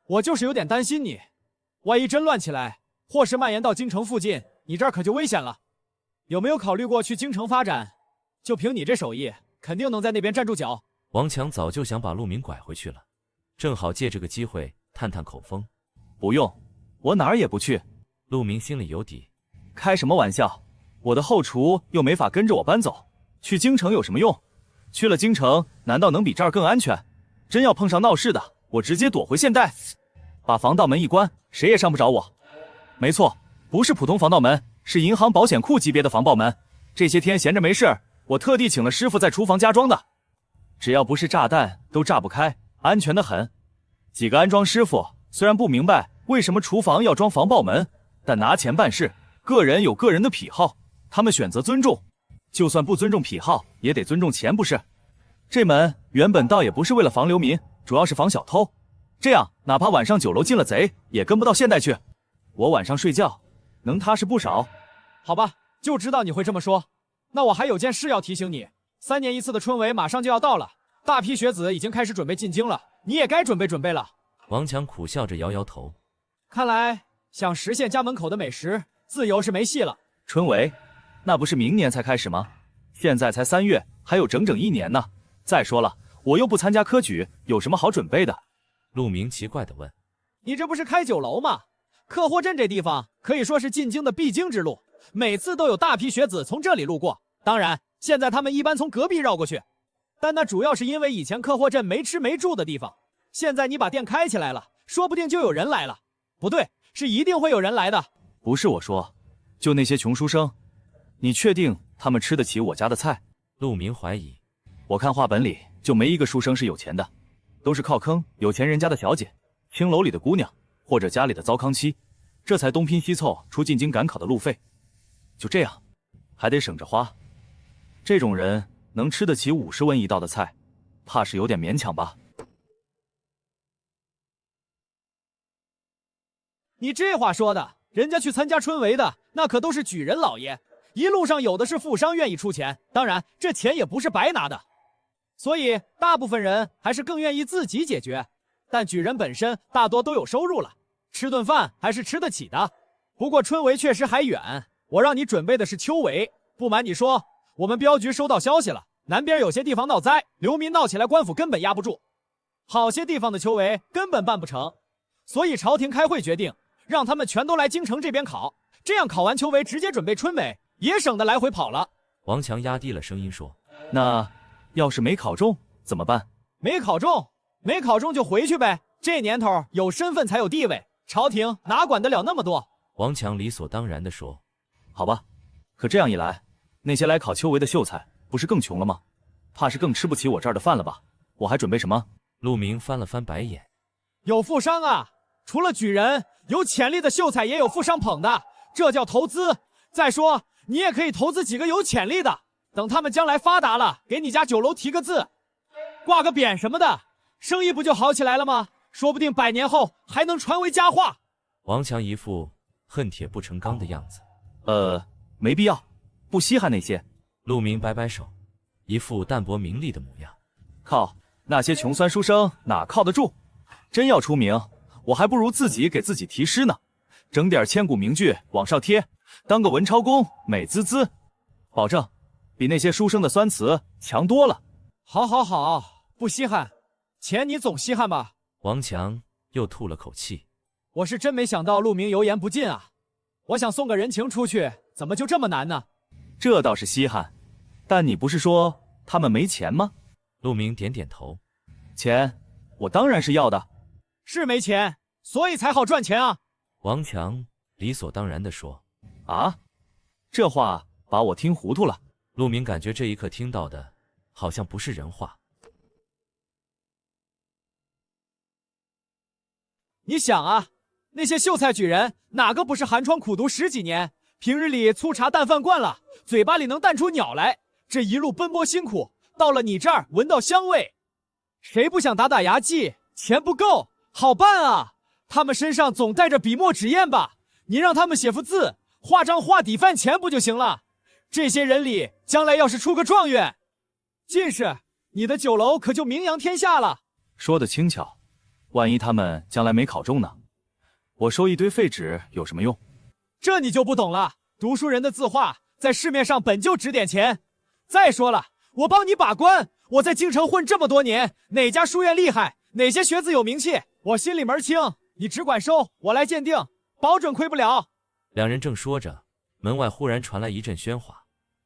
我就是有点担心你，万一真乱起来，或是蔓延到京城附近，你这儿可就危险了。有没有考虑过去京城发展？就凭你这手艺，肯定能在那边站住脚。王强早就想把陆明拐回去了，正好借这个机会探探口风。不用，我哪儿也不去。陆明心里有底。开什么玩笑？我的后厨又没法跟着我搬走，去京城有什么用？去了京城，难道能比这儿更安全？真要碰上闹事的，我直接躲回现代，把防盗门一关，谁也上不着我。没错，不是普通防盗门，是银行保险库级别的防爆门。这些天闲着没事，我特地请了师傅在厨房加装的，只要不是炸弹都炸不开，安全的很。几个安装师傅虽然不明白为什么厨房要装防爆门，但拿钱办事，个人有个人的癖好，他们选择尊重，就算不尊重癖好，也得尊重钱，不是？这门原本倒也不是为了防流民，主要是防小偷，这样哪怕晚上酒楼进了贼，也跟不到现代去。我晚上睡觉能踏实不少。好吧，就知道你会这么说。那我还有件事要提醒你，3年一次的春闱马上就要到了，大批学子已经开始准备进京了，你也该准备准备了。王强苦笑着摇摇头，看来想实现家门口的美食自由是没戏了。春闱，那不是明年才开始吗？现在才3月，还有整整1年呢。再说了，我又不参加科举，有什么好准备的？陆明奇怪地问。你这不是开酒楼吗？客货镇这地方可以说是进京的必经之路，每次都有大批学子从这里路过。当然，现在他们一般从隔壁绕过去，但那主要是因为以前客货镇没吃没住的地方。现在你把店开起来了，说不定就有人来了。不对，是一定会有人来的。不是我说，就那些穷书生，你确定他们吃得起我家的菜？陆明怀疑。我看话本里就没一个书生是有钱的，都是靠坑有钱人家的小姐、青楼里的姑娘，或者家里的糟糠妻，这才东拼西凑出进京赶考的路费。就这样，还得省着花。这种人能吃得起50文一道的菜，怕是有点勉强吧。你这话说的，人家去参加春闱的那可都是举人老爷，一路上有的是富商愿意出钱，当然这钱也不是白拿的，所以大部分人还是更愿意自己解决。但举人本身大多都有收入了，吃顿饭还是吃得起的。不过春闱确实还远，我让你准备的是秋闱。不瞒你说，我们镖局收到消息了，南边有些地方闹灾，流民闹起来，官府根本压不住，好些地方的秋闱根本办不成，所以朝廷开会决定让他们全都来京城这边考，这样考完秋闱直接准备春闱，也省得来回跑了。王强压低了声音说：那要是没考中怎么办？没考中就回去呗，这年头有身份才有地位，朝廷哪管得了那么多。王强理所当然地说：好吧，可这样一来，那些来考秋闱的秀才不是更穷了吗？怕是更吃不起我这儿的饭了吧？我还准备什么？陆明翻了翻白眼。有富商啊，除了举人，有潜力的秀才也有富商捧的，这叫投资。再说你也可以投资几个有潜力的，等他们将来发达了，给你家酒楼题个字，挂个匾什么的，生意不就好起来了吗？说不定100年后还能传为佳话。王强一副恨铁不成钢的样子。没必要，不稀罕那些。陆明摆摆手，一副淡泊名利的模样。靠，那些穷酸书生哪靠得住？真要出名，我还不如自己给自己题诗呢，整点千古名句往上贴，当个文抄工，美滋滋，保证比那些书生的酸词强多了。好，不稀罕，钱你总稀罕吧？王强又吐了口气。我是真没想到陆明油盐不进啊！我想送个人情出去，怎么就这么难呢？这倒是稀罕，但你不是说他们没钱吗？陆明点点头。钱，我当然是要的。是没钱，所以才好赚钱啊！王强理所当然地说。啊？这话把我听糊涂了。陆明感觉这一刻听到的好像不是人话。你想啊，那些秀才举人哪个不是寒窗苦读10几年，平日里粗茶淡饭惯了，嘴巴里能淡出鸟来，这一路奔波辛苦，到了你这儿闻到香味，谁不想打打牙祭？钱不够，好办啊！他们身上总带着笔墨纸砚吧？你让他们写幅字，画张画抵饭钱不就行了？这些人里，将来要是出个状元、进士，你的酒楼可就名扬天下了。说得轻巧，万一他们将来没考中呢？我收一堆废纸有什么用？这你就不懂了。读书人的字画在市面上本就值点钱。再说了，我帮你把关，我在京城混这么多年，哪家书院厉害，哪些学子有名气，我心里门清。你只管收，我来鉴定，保准亏不了。两人正说着，门外忽然传来一阵喧哗，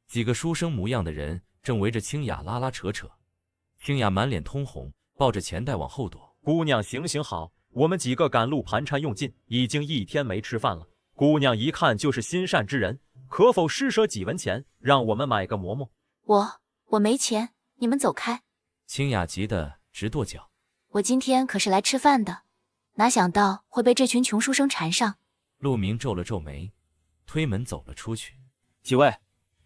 几个书生模样的人正围着清雅拉拉扯扯。清雅满脸通红，抱着钱袋往后躲。姑娘行行好，我们几个赶路盘缠用尽，已经1天没吃饭了。姑娘一看就是心善之人，可否施舍几文钱，让我们买个馍馍？我没钱，你们走开。清雅急得直跺脚。我今天可是来吃饭的，哪想到会被这群穷书生缠上。陆明皱了皱眉，推门走了出去。几位，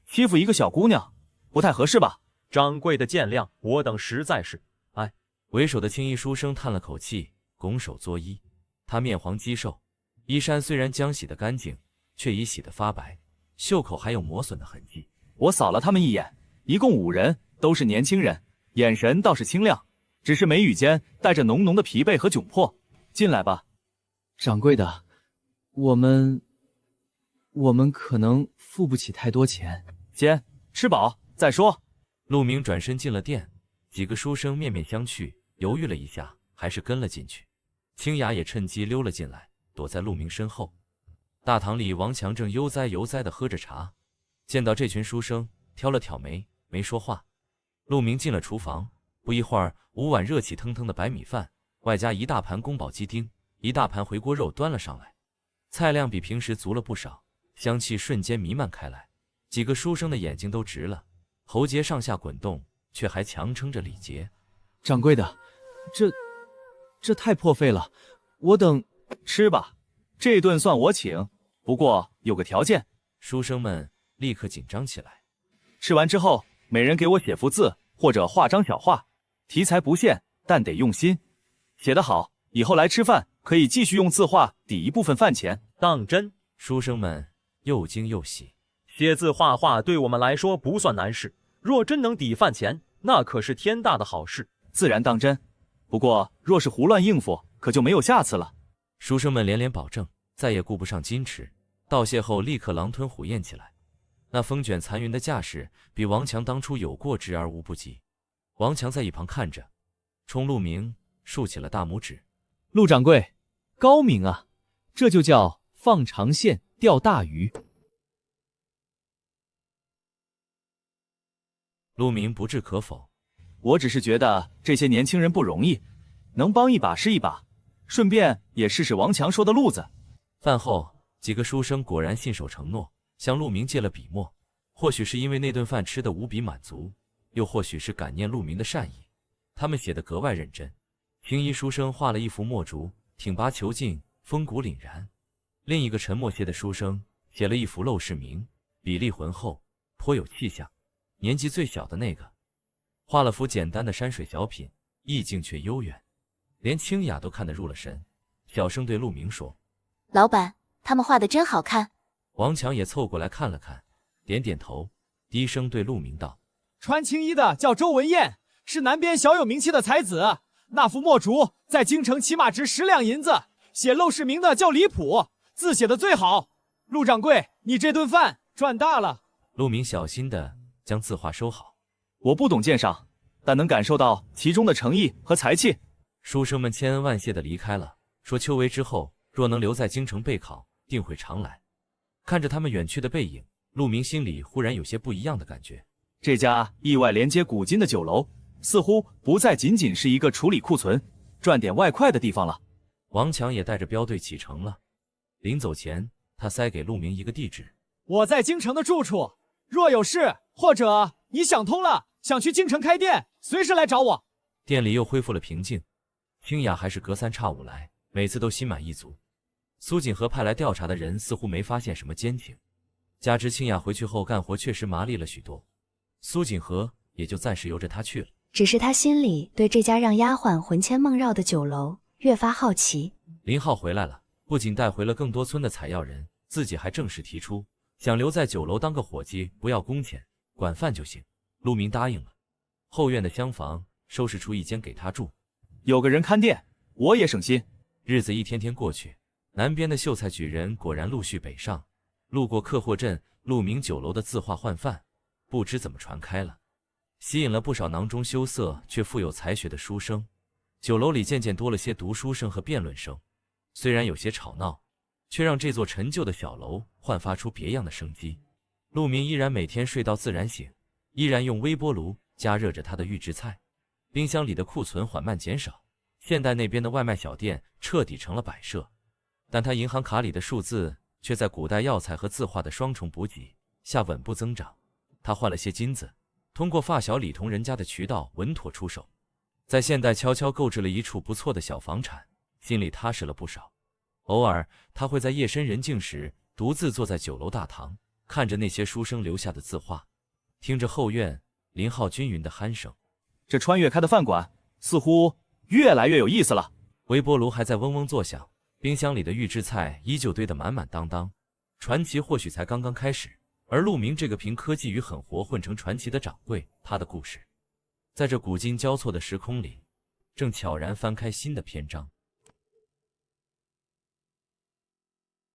欺负一个小姑娘，不太合适吧？掌柜的见谅，我等实在是……哎，为首的青衣书生叹了口气，拱手作揖。他面黄肌瘦，衣衫虽然将洗得干净，却已洗得发白，袖口还有磨损的痕迹。我扫了他们一眼，一共5人，都是年轻人，眼神倒是清亮，只是眉宇间带着浓浓的疲惫和窘迫。进来吧。掌柜的，我们可能付不起太多钱，先吃饱再说。陆明转身进了店，几个书生面面相觑，犹豫了一下，还是跟了进去。清雅也趁机溜了进来，躲在陆明身后。大堂里，王强正悠哉悠哉地喝着茶，见到这群书生，挑了挑眉，没说话。陆明进了厨房，不一会儿，5碗热气腾腾的白米饭，外加1大盘宫保鸡丁，1大盘回锅肉端了上来，菜量比平时足了不少，香气瞬间弥漫开来。几个书生的眼睛都直了，喉结上下滚动，却还强撑着礼节。掌柜的，这太破费了，我等吃吧，这顿算我请，不过有个条件。书生们立刻紧张起来。吃完之后，每人给我写幅字或者画张小画，题材不限，但得用心，写得好，以后来吃饭可以继续用字画抵一部分饭钱。当真？书生们又惊又喜。写字画画对我们来说不算难事，若真能抵饭钱，那可是天大的好事。自然当真，不过若是胡乱应付，可就没有下次了。书生们连连保证，再也顾不上矜持，道谢后立刻狼吞虎咽起来。那风卷残云的架势，比王强当初有过之而无不及。王强在一旁看着，冲陆明竖起了大拇指。陆掌柜，高明啊，这就叫放长线钓大鱼。陆明不置可否。我只是觉得这些年轻人不容易，能帮一把是一把，顺便也试试王强说的路子。饭后，几个书生果然信守承诺，向陆明借了笔墨。或许是因为那顿饭吃得无比满足，又或许是感念陆明的善意，他们写得格外认真。青衣书生画了一幅墨竹，挺拔遒劲，风骨凛然；另一个沉默些的书生写了一幅陋室铭，比例浑厚，颇有气象。年纪最小的那个画了幅简单的山水小品，意境却悠远，连清雅都看得入了神，小声对陆明说：“老板，他们画得真好看。”王强也凑过来看了看，点点头，低声对陆明道：“穿青衣的叫周文彦，是南边小有名气的才子。那幅墨竹在京城起码值10两银子。写陋室铭的叫李普，字写得最好。陆掌柜，你这顿饭赚大了。”陆明小心地将字画收好。我不懂鉴赏，但能感受到其中的诚意和才气。书生们千恩万谢地离开了，说秋闱之后若能留在京城备考，定会常来。看着他们远去的背影，陆明心里忽然有些不一样的感觉。这家意外连接古今的酒楼，似乎不再仅仅是一个处理库存、赚点外快的地方了。王强也带着镖队启程了。临走前，他塞给陆明一个地址：“我在京城的住处，若有事，或者你想通了，想去京城开店，随时来找我。”店里又恢复了平静。清雅还是隔三差五来，每次都心满意足。苏锦和派来调查的人似乎没发现什么奸情，加之清雅回去后干活确实麻利了许多，苏锦和也就暂时由着他去了。只是他心里对这家让丫鬟魂牵梦绕的酒楼越发好奇。林浩回来了，不仅带回了更多村的采药人，自己还正式提出想留在酒楼当个伙计，不要工钱，管饭就行。陆明答应了。后院的厢房收拾出一间给他住，有个人看店，我也省心。日子一天天过去，南边的秀才举人果然陆续北上。路过客货镇，陆明酒楼的字画换饭不知怎么传开了，吸引了不少囊中羞涩却富有才学的书生。酒楼里渐渐多了些读书声和辩论声，虽然有些吵闹，却让这座陈旧的小楼焕发出别样的生机。陆明依然每天睡到自然醒，依然用微波炉加热着他的预制菜。冰箱里的库存缓慢减少。现代那边的外卖小店彻底成了摆设，但他银行卡里的数字却在古代药材和字画的双重补给下稳步增长。他换了些金子，通过发小李同人家的渠道稳妥出手，在现代悄悄购置了一处不错的小房产，心里踏实了不少。偶尔他会在夜深人静时独自坐在酒楼大堂，看着那些书生留下的字画，听着后院林浩均匀的鼾声。这穿越开的饭馆似乎越来越有意思了。微波炉还在嗡嗡作响，冰箱里的预制菜依旧堆得满满当当。传奇或许才刚刚开始，而陆明这个凭科技与狠活混成传奇的掌柜，他的故事在这古今交错的时空里，正悄然翻开新的篇章。